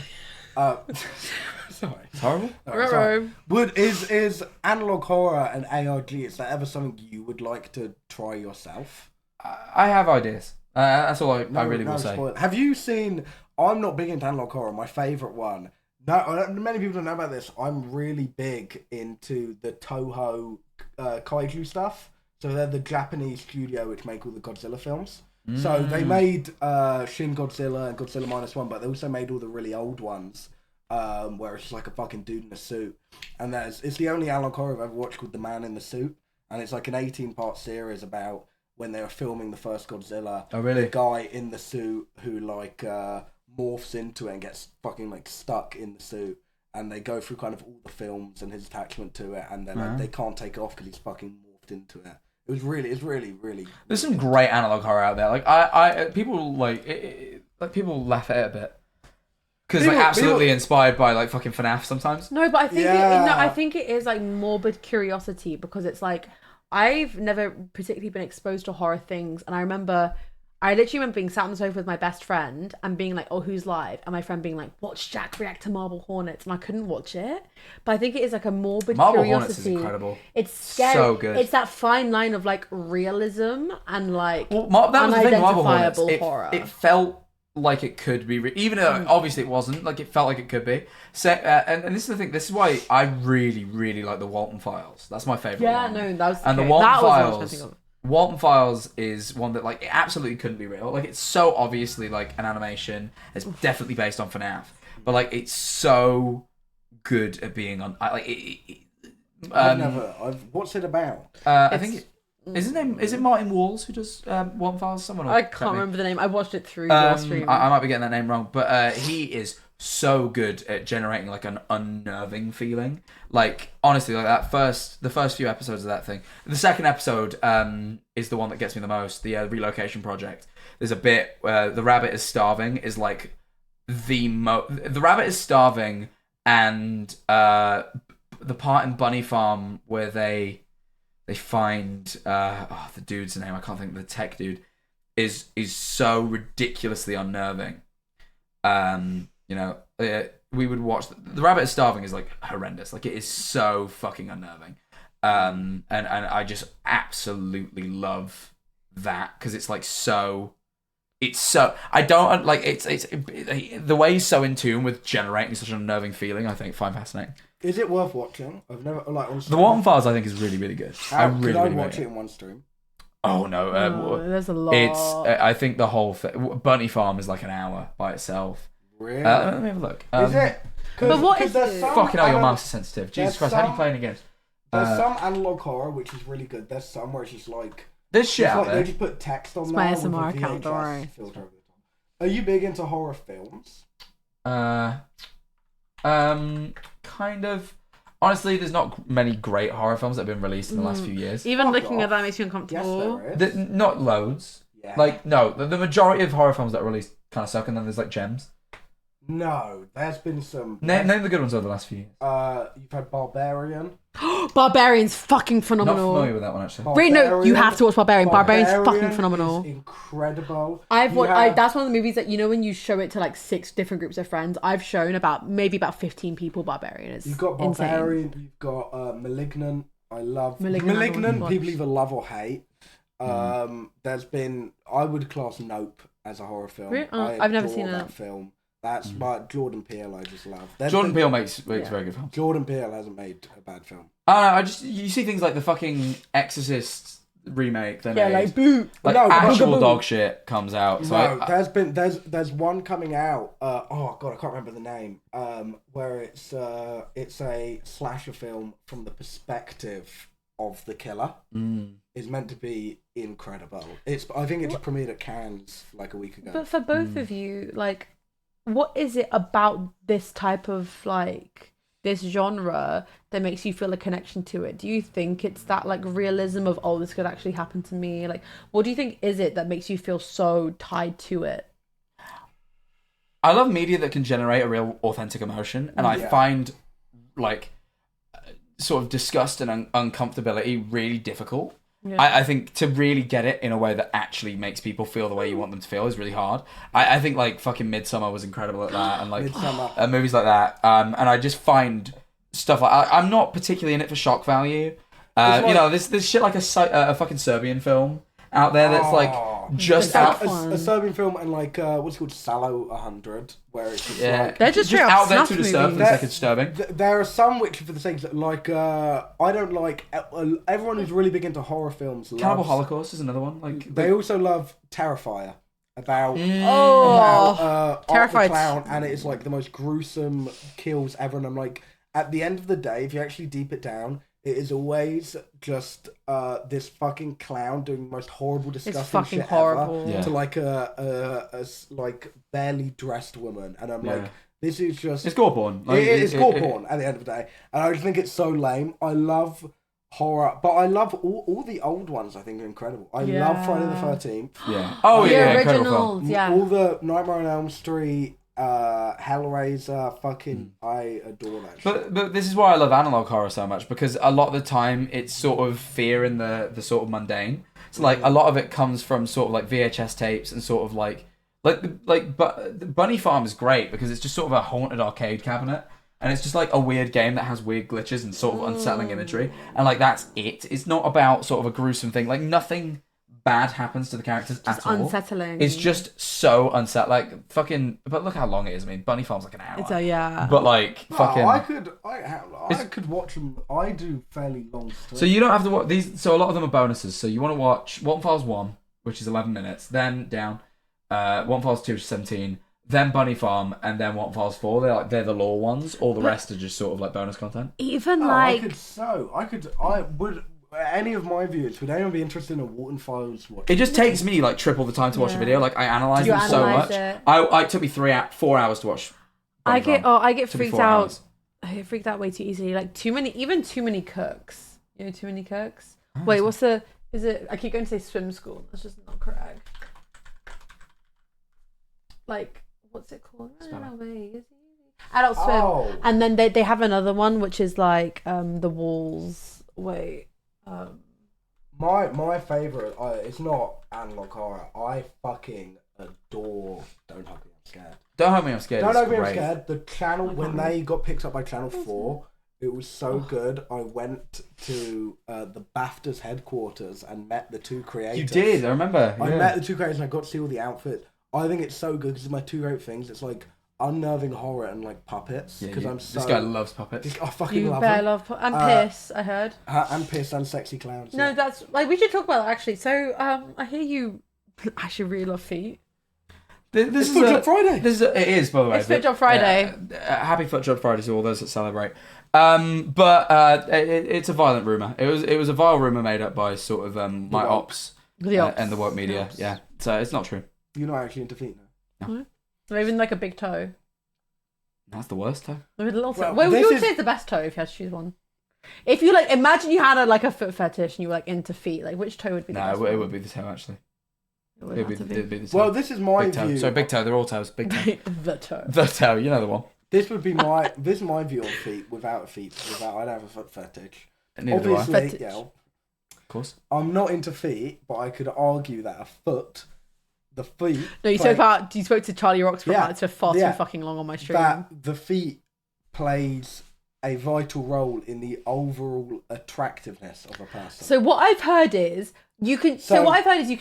Sorry, it's horrible. Sorry. Is analog horror and ARG? Is that ever something you would like to try yourself? I have ideas. That's all I really will say. Have you seen? I'm not big into analog horror. My favorite one. No, many people don't know about this. I'm really big into the Toho kaiju stuff. So they're the Japanese studio which make all the Godzilla films. So they made Shin Godzilla and Godzilla -1, but they also made all the really old ones where it's just a fucking dude in a suit. And it's the only analog horror I've ever watched called The Man in the Suit. And it's an 18-part series about when they were filming the first Godzilla. Oh, really? The guy in the suit who morphs into it and gets fucking stuck in the suit, and they go through kind of all the films and his attachment to it, and then they can't take it off because he's fucking morphed into it. It's really. There's some great analog horror out there. People people laugh at it a bit because absolutely inspired by fucking FNAF sometimes. No, but I think I think it is morbid curiosity, because it's I've never particularly been exposed to horror things, and I literally remember being sat on the sofa with my best friend and being oh, who's live? And my friend being watch Jack react to Marble Hornets. And I couldn't watch it. But I think it is a morbid Marble curiosity. Hornets is incredible. It's scary. So good. It's that fine line of realism and that was the thing, Marble Hornets. Horror. It felt like it could be, even though obviously it wasn't. It felt like it could be. So, and this is the thing. This is why I really, really like the Walton Files. That's my favorite. Yeah, one. No, that was. And okay. the Walton that Files. Was what Walton Files is one that it absolutely couldn't be real. It's so obviously an animation. It's definitely based on FNAF, but it's so good at being on. What's it about? I think is it Martin Walls who does Walton Files? Someone I can't remember the name. I watched it through your stream. I might be getting that name wrong, but he is so good at generating an unnerving feeling. Honestly, the first few episodes of that thing. The second episode is the one that gets me the most. The relocation project. There's a bit where the rabbit is starving. The rabbit is starving, and the part in Bunny Farm where they find the dude's name. I can't think of the tech dude. Is so ridiculously unnerving. We would watch the rabbit is starving is horrendous. It is so fucking unnerving. And I just absolutely love that because it's I don't it's the way he's so in tune with generating such an unnerving feeling. I find fascinating. Is it worth watching? I've never like on The Walton Files I think is really, really good. I really, could I really watch rate it in one stream? Oh no, there's a lot. It's I think the whole thing. Bunny Farm is like an hour by itself. Really? Let me have a look. Is it? But what is it? Fucking hell, your mouse is sensitive. Jesus Christ, how are you playing against? There's some analog horror which is really good. There's some where it's just like there's shit out like, there. They just put text on my there with ASMR a account, don't worry. VHS filter over the top. Are you big into horror films? Kind of. Honestly, there's not many great horror films that have been released in the last few years. Even looking at that makes you uncomfortable. Yes, there is. Not loads. Yeah. Like, no, the majority of horror films that are released kind of suck, and then there's like gems. No, there's been some. Name the good ones over the last few years. You've had Barbarian. Barbarian's fucking Not phenomenal. familiar with that one actually. Wait, no, you have to watch Barbarian. Barbarian's fucking is phenomenal. incredible. That's one of the movies that when you show it to like 6 different groups of friends, I've shown about 15 people Barbarian. It's You've got Barbarian. insane. You've got Malignant. I love Malignant. People either love or hate. There's been I would class Nope as a horror film. Really? I I've never adore seen that it. film. That's Jordan Peele. I just love. Jordan Peele makes very good films. Jordan Peele hasn't made a bad film. You see things like the fucking Exorcist remake. They made. like boo. Like No, actual boo. dog shit comes out. So there's one coming out. Oh god, I can't remember the name. Where it's a slasher film from the perspective of the killer. Is meant to be incredible. I think it just premiered at Cannes like a week ago. But for both of you, like, what is it about this type of like this genre that makes you feel a connection to it? Do you think it's that like realism of this could actually happen to me? Like, what do you think is it that makes you feel so tied to it? I love media that can generate a real authentic emotion, and I find like sort of disgust and uncomfortability really difficult. Yeah. I think to really get it in a way that actually makes people feel the way you want them to feel is really hard. I think like fucking Midsummer was incredible at that, and like movies like that. And I just find stuff like I'm not particularly in it for shock value. There's shit like a fucking Serbian film out there that's like just out a Serbian film and like what's it called, Salo 100, where it's just like they're just out there to disturb for the sake of disturbing. There are some which, for the sake of like, I don't like everyone who's really big into horror films. Cannibal Holocaust is another one. Like they also love Terrifier. About Terrified Art the Clown, and it is like the most gruesome kills ever. And I'm like, at the end of the day, if you actually deep it down, it is always just this fucking clown doing the most horrible, disgusting shit horrible. ever to like a like barely dressed woman, and I'm like, this is just it's gore porn. Like, it's gore porn at the end of the day, and I just think it's so lame. I love horror, but I love all the old ones. I think are incredible. I love Friday the 13th. Yeah. The originals. Yeah. All the Nightmare on Elm Street. Hellraiser, fucking I adore that shit. But this is why I love analog horror so much, because a lot of the time it's sort of fear in the sort of mundane. So like a lot of it comes from sort of like VHS tapes and sort of like Bunny Farm is great because it's just sort of a haunted arcade cabinet, and it's just like a weird game that has weird glitches and sort of unsettling imagery, and like that's it. It's not about sort of a gruesome thing. Like nothing bad happens to the characters at all. Unsettling. It's just so unsettling. Like fucking. But look how long it is. I mean, Bunny Farm's like an hour. It's But like fucking. I could watch them. I do fairly long stories. So you don't have to watch these. So a lot of them are bonuses. So you want to watch Walton Files 1, which is 11 minutes. Then down. Walton Files 2 is 17. Then Bunny Farm, and then Walton Files 4. They're the lore ones. All the rest are just sort of like bonus content. I would. Any of my viewers, would anyone be interested in a Walton Files watch? It just takes me like triple the time to watch a video. Like I analyze them so much. It took me 4 hours to watch. I get freaked out. I get freaked out way too easily. Like too many cooks. You know, too many cooks. Wait, what's the? Is it? I keep going to say swim school. That's just not correct. Like, what's it called? Adult Swim. And then they have another one which is like The Walls. Wait. My favourite, it's not analog horror. I fucking adore Don't Hug Me, I'm Scared. Don't Hug Me, I'm Scared. Don't Hug Me, I'm Scared. The channel, when they got picked up by Channel 4, it was so good. I went to the BAFTA's headquarters and met the two creators. You did, I remember. I met the two creators and I got to see all the outfits. I think it's so good because it's my two great things. It's like unnerving horror and like puppets because I'm so. This guy loves puppets. I fucking You love bear them. love and piss. I heard. And piss and sexy clowns. No, yeah. that's like we should talk about that actually. So I hear you actually really love feet. This is Foot Job Friday. It is, by the way. It's Foot Job Friday. Happy Foot Job Friday to all those that celebrate. It's a violent rumor. It was a vile rumor made up by sort of my ops and the woke media. Yeah, so it's not true. You're not actually into feet, no. Or even like a big toe. That's the worst toe. With a little toe. Well, What would you this say is- is the best toe if you had to choose one? If you like, imagine you had a foot fetish and you were like into feet. Like, which toe would be the best? No, it one? would be the toe actually. It would It'd have to be be. the toe. Well, this is my Big toe. view. Sorry, big toe. They're all toes. Big toe. The toe. The toe. You know the one. This would be my view on feet. Without feet, I'd have a foot fetish. Neither do I. Obviously, Fetish. yeah. Of course. I'm not into feet, but I could argue that the feet. No, you spoke to Charlie Rocks for Yeah. about for far Yeah. too fucking long on my stream. That the feet plays a vital role in the overall attractiveness of a person. So what I've heard is you can. So So- what I've heard is you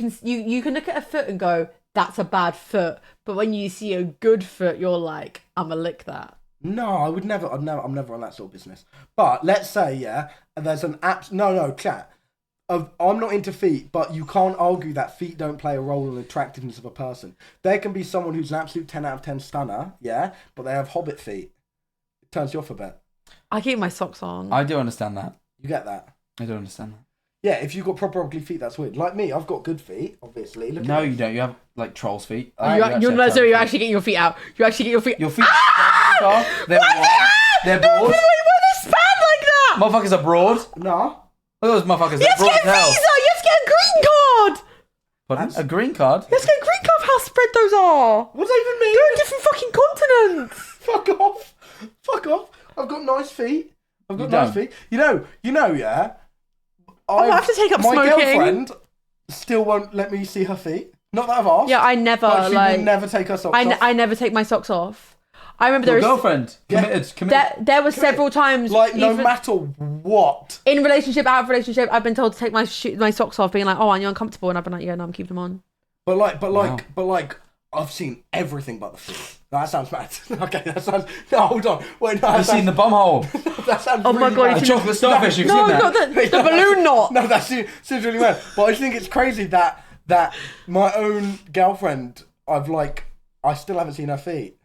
can look at a foot and go, that's a bad foot. But when you see a good foot, you're like, I'ma lick that. No, I'm never on that sort of business. But let's say, there's an chat. I'm not into feet, but you can't argue that feet don't play a role in the attractiveness of a person. There can be someone who's an absolute 10 out of 10 stunner, but they have hobbit feet. It turns you off a bit. I keep my socks on. I do understand that. You get that? I do understand that. Yeah, if you've got proper ugly feet, that's weird. Like me, I've got good feet, obviously. Look No, at you don't. You have like trolls' feet. You're have actually getting your feet out. You actually get your feet. Your feet. They're wide. They're broad. Why they span like that? Motherfuckers are broad. No. Look at those motherfuckers. You have to They're get a broad as hell. visa. You have to get a green card. Pardon? A green card? You have to get a green card for how spread those are. What does that even mean? They're in different fucking continents. Fuck off. Fuck off. I've got nice feet. I've got You nice don't. feet. You know, yeah. I have to take up my smoking. girlfriend still won't let me see her feet. Not that I've asked. Yeah, I never But she like. will never take her socks off. I never take my socks off. I remember Your there was girlfriend. Yeah. Committed. there were several times Like, no even matter what. in relationship, out of relationship, I've been told to take my socks off, being like, "Oh, aren't you uncomfortable?" And I've been like, "Yeah, no, I'm keeping them on." But I've seen everything but the feet. No, that sounds mad. Okay, that sounds. No, hold on. Wait, no. I've seen the bum hole. That sounds Oh my really God, mad. The chocolate starfish. You've No, seen not that? the balloon knot. No, that seems really weird. But I just think it's crazy that my own girlfriend, I still haven't seen her feet.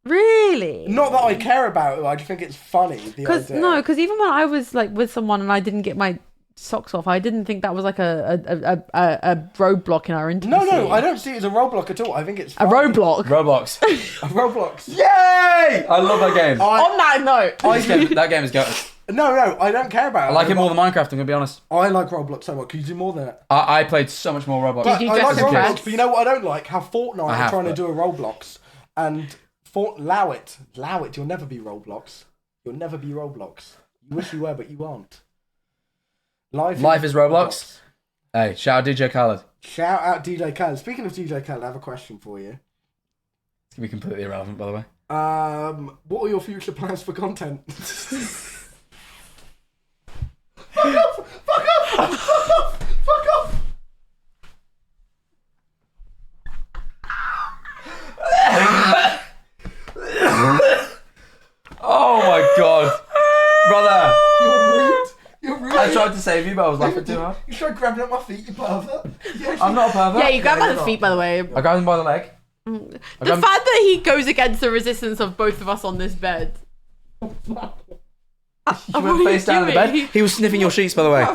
Really? Not that I care about it. I just think it's funny. Because even when I was like with someone and I didn't get my socks off, I didn't think that was like a roadblock in our intimacy. No, I don't see it as a roadblock at all. I think it's A funny. roadblock. Roblox. A Roblox. Yay! I love that game. On that note, That game is good. No, I don't care about it. I like it more than Minecraft, I'm going to be honest. I like Roblox so much. Can you do more than it? I played so much more Roblox. Did you I dress like as Roblox, dress? but you know what I don't like? How Fortnite I are have, trying to but- do a Roblox and allow it. You'll never be Roblox. You'll never be Roblox. You wish you were, but you aren't. Life is Roblox. Hey, shout out DJ Khaled. Shout out DJ Khaled. Speaking of DJ Khaled, I have a question for you. It's going to be completely irrelevant, by the way. What are your future plans for content? Fuck off! Fuck off! Fuck off! Fuck off! Oh my god. Brother, You're rude. I tried to save you, but I was laughing too hard. You tried grabbing at my feet, you pervert. I'm not a pervert. yeah, you grab by the feet, by the way. I grabbed him by the leg. The fact that he goes against the resistance of both of us on this bed. He went face down in the bed. He was sniffing your sheets, by the way.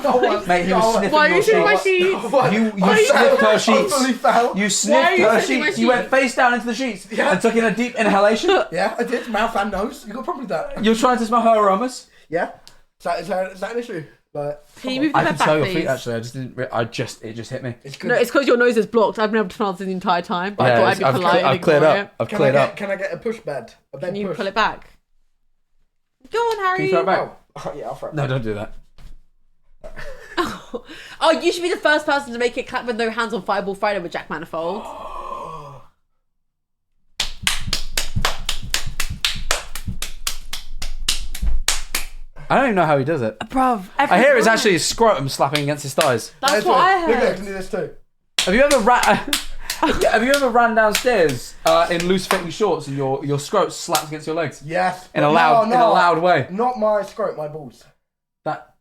Mate, he was sniffing Why are your you sniffing my sheets. sheets? You sniffed her sheets. Fully foul. You Why are sniffed you her sniffing my sheets. You went sheets? face down into the sheets Yeah. and took in a deep inhalation. Yeah, I did. Mouth and nose. You got probably that. You're trying to smell her aromas. Yeah. Is that an issue? Like, Can you move the I bed can back, smell your please? feet. Actually, I just didn't. It just hit me. it's good. No, it's because your nose is blocked. I've been able to smell it the entire time, but I thought I'd be polite and I've cleared ignore up. it. I've cleared up. Can I get a push bed? A bed Can you push? pull it back? Go on, Harry. Can you throw it back? Oh, yeah, I'll throw it No, back. don't do that. Oh, you should be the first person to make it clap with no hands on Fireball Friday with Jack Manifold. I don't even know how he does it. Bruv, I hear it's actually his scrotum slapping against his thighs. That's what I Look at it, I heard. can do this too. Have you ever Have you ever ran downstairs in loose-fitting shorts and your scrot slapped against your legs? Yes. In a loud way. Not my scrot, my balls.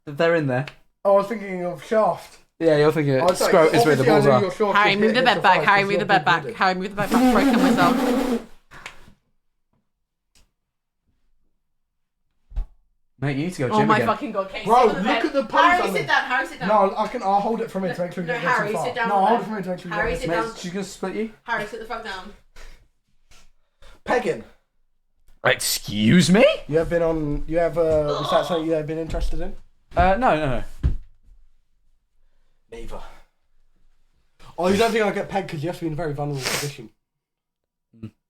They're in there. I was thinking of shaft. Yeah, you're thinking scrot is where the balls are. Harry, move the bed back. Harry, move the bed back. Harry, move the bed back before I kill myself. Mate, you need to go gym Oh my again. fucking god, Kate, Bro, sit on the look bed. at the pose. Harry, sit down. Harry, sit down. No, I'll hold it from here to make sure you No, don't go too Harry, far. sit down No, on I'll the hold it from here to make sure you Harry, don't sit go too down. Mate, she's gonna split you. Harry, sit the fuck down. far. Pegging. Excuse me? You have been on. You have. Is that something you have been interested in? No. Neither. Oh, you don't think I'll get pegged because you have to be in a very vulnerable position.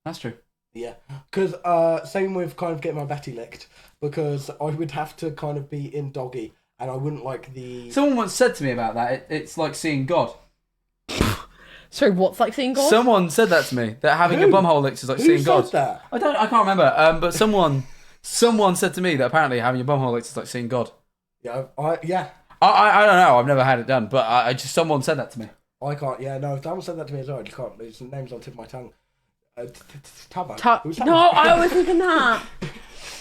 That's true. Yeah, because same with kind of getting my Betty licked, because I would have to kind of be in doggy, and I wouldn't like the. Someone once said to me about that. It's like seeing God. Sorry, what's like seeing God? Someone said that to me. That having your bumhole licked is like seeing God. Who said that? I can't remember. But someone said to me that apparently having your bumhole licked is like seeing God. Yeah, yeah. I don't know. I've never had it done, but I just someone said that to me. I can't. Yeah, no. If someone said that to me as well, I just can't. His name's on the tip of my tongue. Tubbo. It was Tubbo. No, I was thinking that.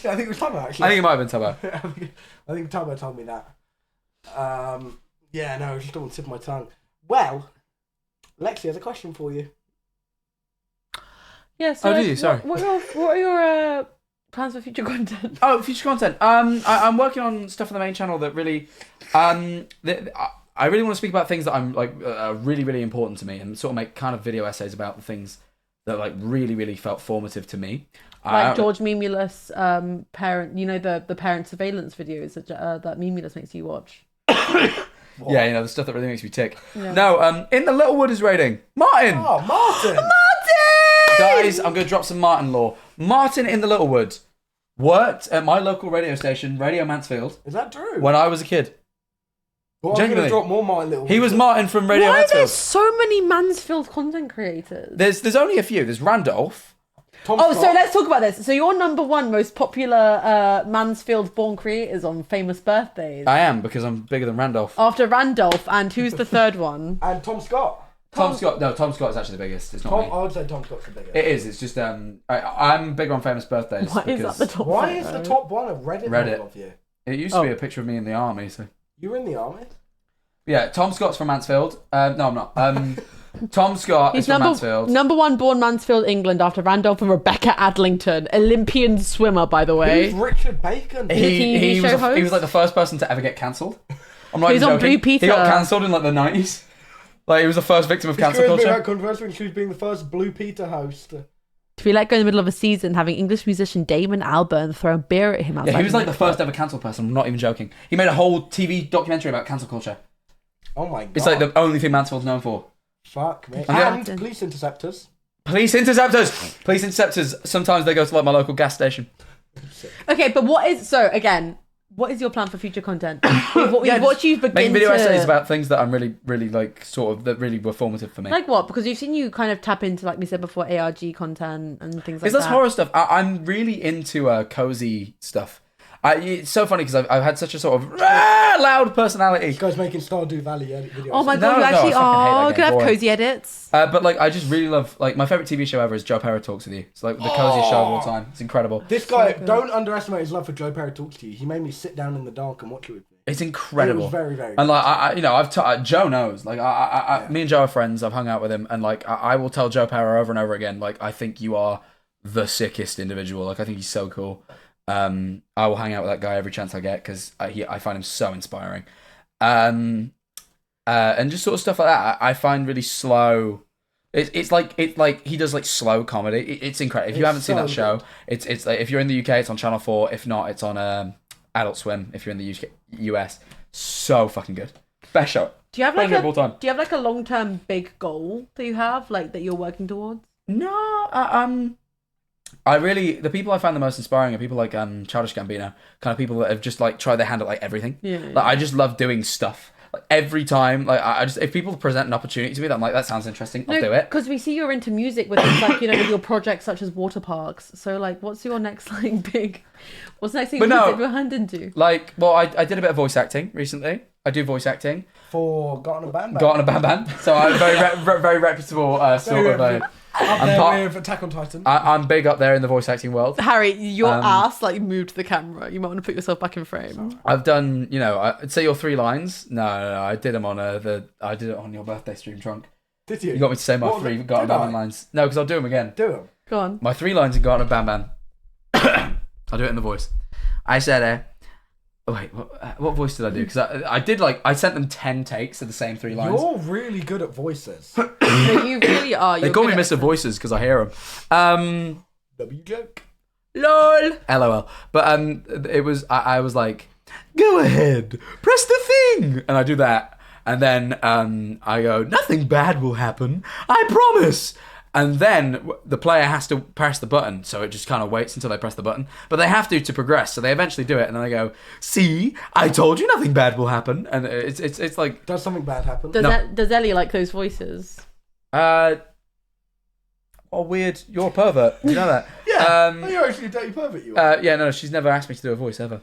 Yeah, I think it was Tubbo actually. I think it might have been Tubbo. I think Tubbo told me that. Yeah, no, it was just on the tip of my tongue. Well, Lexi has a question for you. Yeah. So do you? Sorry. What are your plans for future content? Oh, future content. I'm working on stuff on the main channel that really, I really want to speak about things that I'm like really, really important to me, and sort of make kind of video essays about the things that like really, really felt formative to me. Like George Memulus, parent. You know the parent surveillance videos that Memulus makes you watch. Yeah, you know the stuff that really makes me tick. Yeah. No, in the Littlewood rating, Martin. Oh, Martin! Guys, I'm going to drop some Martin lore. Martin in the Littlewood worked at my local radio station, Radio Mansfield, Is that true? when I was a kid. Well, I'm going genuinely. to drop more Martin Little. He was Martin from Radio Why are there Mansfield. so many Mansfield content creators? There's only a few. There's Randolph. Tom Oh, Scott. so let's talk about this. So your number one most popular Mansfield-born creators on famous birthdays. I am, because I'm bigger than Randolph. After Randolph, and who's the third one? And Tom Scott. Tom Scott is actually the biggest. It's not Tom, me. I would say Tom Scott's the biggest. It is. It's just I'm bigger on famous birthdays. Why is that because the top? Why is photo? the top one a Reddit of you? It used to be a picture of me in the army. So You were in the army? yeah, Tom Scott's from Mansfield. No, I'm not. Tom Scott He's is from Mansfield. number one born Mansfield, England, after Randolph and Rebecca Adlington, Olympian swimmer, by the way. Who's Richard Bacon? He show was host? he was like the first person to ever get cancelled. I'm not He's even on joking. Blue Peter. He got cancelled in like the 90s. Like he was the first victim of cancel It's going to be culture. that controversy when she was being the first Blue Peter host. To be let go in the middle of a season, having English musician Damon Albarn throw a beer at him outside. Yeah, he was like the nightclub. first ever cancelled person. I'm not even joking. He made a whole TV documentary about cancel culture. Oh my god. It's like the only thing Mansfield's known for. Fuck me. Yeah. And police interceptors. Police interceptors. Police interceptors. Sometimes they go to like my local gas station. Okay, but what is your plan for future content? What you've begun Making video to... essays about things that I'm really, really like, sort of that really were formative for me. Like what? Because you've seen you kind of tap into, like we said before, ARG content and things like Is that. this horror stuff? I'm really into cozy stuff. It's so funny because I've had such a sort of loud personality. This guy's making Stardew Valley edit videos. Oh my No, god, you no, actually I fucking hate that are. game. Could have Boring. cozy edits. But like, I just really love, like, my favorite TV show ever is Joe Perry Talks With You. It's like the coziest show of all time. It's incredible. This guy, don't underestimate his love for Joe Perry Talks to You. He made me sit down in the dark and watch it with me. It's incredible. It was very, very And like, I've Joe knows. Like, me and Joe are friends. I've hung out with him, and like, I will tell Joe Perry over and over again. Like, I think you are the sickest individual. Like, I think he's so cool. I will hang out with that guy every chance I get because I find him so inspiring. And just sort of stuff like that. I find really slow. It's like he does like slow comedy. It's incredible. If you haven't seen that show, it's like, if you're in the UK, it's on Channel 4. If not, it's on Adult Swim. If you're in the US, so fucking good. Best show. Do you have Best like show of all time. Do you have like a long-term big goal that you have, like that you're working towards? No, I really, the people I find the most inspiring are people like Childish Gambino, kind of people that have just like tried their hand at like everything. Yeah. Like I just love doing stuff. Like every time, like I just, if people present an opportunity to me, that I'm like, that sounds interesting, I'll do it. Because we see you're into music with things like, with your projects such as water parks. So like, what's your next like big? What's the next thing you dip your hand into? Like, well, I did a bit of voice acting recently. I do voice acting. For Got on a Band Band. Got on a Band Band. So I'm very reputable sort of. Up there with Attack on Titan. I'm big up there in the voice acting world. Harry, your ass like moved the camera. You might want to put yourself back in frame. I've done, I'd say your 3 lines. No, I did them on I did it on your birthday stream, Trunk. Did you? You got me to say my 3 Got on a Band Band lines. No, because I'll do them again. Do them. Go on. My 3 lines in Got on a Band Band. I'll do it in the voice. I said, wait, what voice did I do? Because I sent them 10 takes of the same 3 lines. You're really good at voices. No, you really are. They call me Mr. Voices because I hear them. W joke. LOL. LOL. But it was I was like, go ahead, press the thing, and I do that, and then I go, nothing bad will happen, I promise. And then the player has to press the button, so it just kind of waits until they press the button. But they have to progress, so they eventually do it, and then I go, see, I told you nothing bad will happen. And it's like... Does something bad happen? Does Ellie like those voices? Oh, weird. You're a pervert. You know that? Yeah. You're actually a dirty pervert, you are. Yeah, no, she's never asked me to do a voice, ever.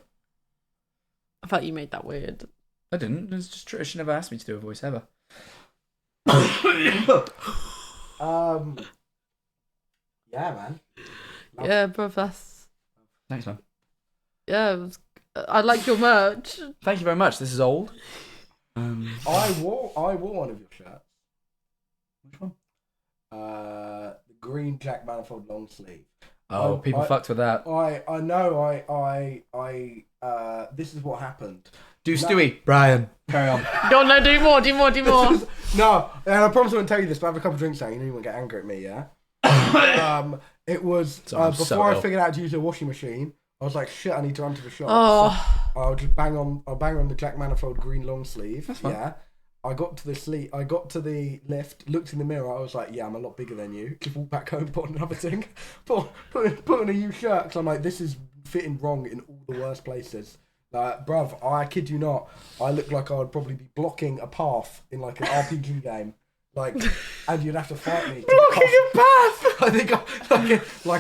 I thought you made that weird. I didn't. It's just true. She never asked me to do a voice, ever. Yeah, man. Yeah, bro, that's... Thanks, man. Yeah, I like your merch. Thank you very much. This is old. I wore one of your shirts. Which one? The green Jack Manifold long sleeve. Oh, people fucked with that. I know. This is what happened. Stewie. Brian. Carry on. No, do more. No, and I promise I won't tell you this, but I have a couple of drinks now. You know you won't get angry at me, yeah? It was before I figured out to use a washing machine. I was like, shit, I need to run to the shop. Oh. So I'll just bang on the Jack Manifold green long sleeve. That's fine. Yeah. I got to the lift, looked in the mirror. I was like, yeah, I'm a lot bigger than you. Just walked back home, put on another thing, put on a new shirt. Because I'm like, this is fitting wrong in all the worst places. Like, bruv, I kid you not, I look like I would probably be blocking a path in like an RPG game. Like, and you'd have to fight me. Blocking a path! I think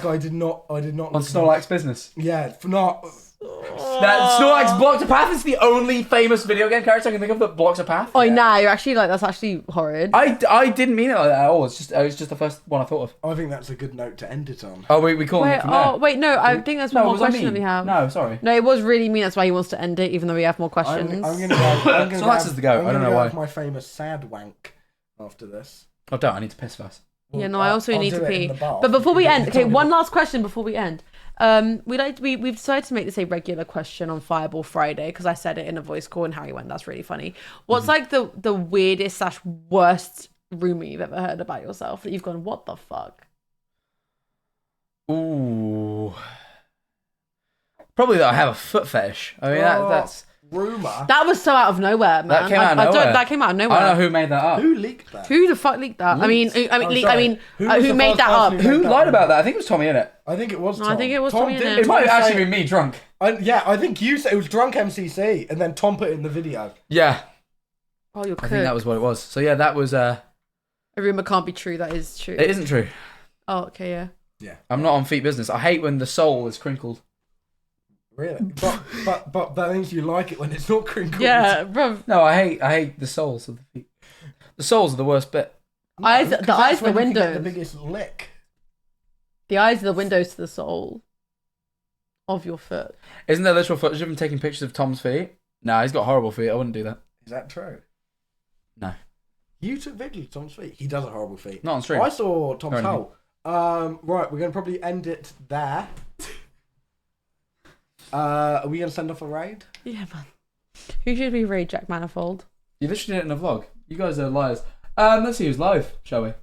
I did not. On Snorlax's business. Yeah, not. Snorlax blocked a path is the only famous video game character I can think of that blocks a path. Oh, nah, you're actually like, that's actually horrid. I didn't mean it like that at all. It was just the first one I thought of. I think that's a good note to end it on. Oh, we call it from there. Oh, wait, no, I think that's one more question that we have. No, sorry. No, it was really mean. That's why he wants to end it, even though we have more questions. I'm gonna go. Snorlax is the goat. I don't know why. My famous sad wank after this. Oh, don't. I need to piss first. Yeah, no, I also need to pee. But before we end, okay, one last question before we end. We've decided to make this a regular question on Fireball Friday because I said it in a voice call and Harry went, that's really funny. What's like the weirdest / worst rumor you've ever heard about yourself that you've gone, what the fuck? Ooh. Probably that I have a foot fetish. I mean, that's... Rumor. That was so out of nowhere, man. That came out of nowhere. That came out of nowhere. I don't know who made that up. Who leaked that? Who the fuck leaked that? Who made that up? Who lied about that? I think it was Tommy, innit? I think it was Tom. I think it was Tommy. It might have actually been me drunk. I think you said it was drunk MCC, and then Tom put it in the video. Yeah. Oh, you're I think that was what it was. So yeah, that was a rumor can't be true. That is true. It isn't true. Oh, okay, yeah. Yeah. I'm not on feet business. I hate when the sole is crinkled. Really? But that means you like it when it's not crinkled. Yeah, bro. No, I hate the soles of the feet. The soles are the worst bit. No, the eyes are the windows. The biggest lick. The eyes are the windows to the sole of your foot. Isn't there literal footage of him taking pictures of Tom's feet? No, he's got horrible feet. I wouldn't do that. Is that true? No. You took videos of Tom's feet. He does have horrible feet. Not on stream. I saw Tom's hole. Right, we're gonna probably end it there. Are we gonna send off a raid? Yeah, man. Who should we raid? Jack Manifold. You literally did it in a vlog. You guys are liars. Let's see who's live, shall we?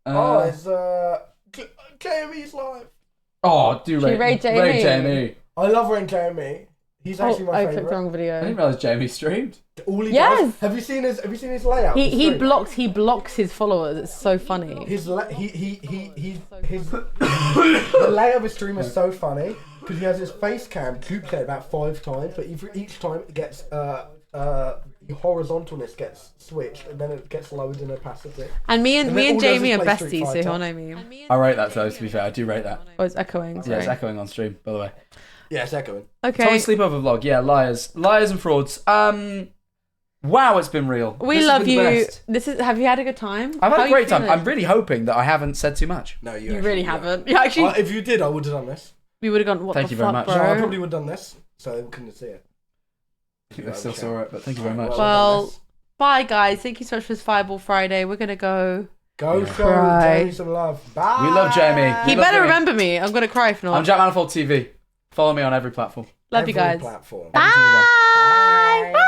It's JME's live. Oh, do raid. Raid Jamie. Raid Jamie. I love raid Jamie. He's actually my I favourite. clicked the wrong video. I didn't realise Jamie streamed. All he Yes. does. Have you seen his layout? He blocks his followers. It's so funny. The layout of his stream is so funny because he has his face cam duplicated about 5 times, but each time it gets the horizontalness gets switched and then it gets lowered in opacity. And me and Jamie are play Street besties, so Fighter. he'll know me. I rate that though, to be fair. I do rate that. Oh, it's echoing. Sorry. Yeah, it's echoing on stream, by the way. Yeah, it's echoing. Okay. Tommy sleepover vlog. Yeah, liars and frauds. Wow, it's been real. We This has love been the you. best. Have you had a good time? I've had How a are you great time. feeling? I'm really hoping that I haven't said too much. No, You really haven't. Yeah, actually, If you did, I would have done this. we would have gone. What Thank the you very fuck, much. No, I bro? probably would have done this, so they couldn't see it. I think they still saw it, but thank you very much. Well, bye guys. Thank you so much for this Fireball Friday. We're gonna go. Go show Cry. Jamie some love. Bye. We love Jamie. He love better Jamie. remember me. I'm gonna cry if not. I'm Jack Manifold TV. Follow me on every platform. Love you guys. Platform. Bye. Bye.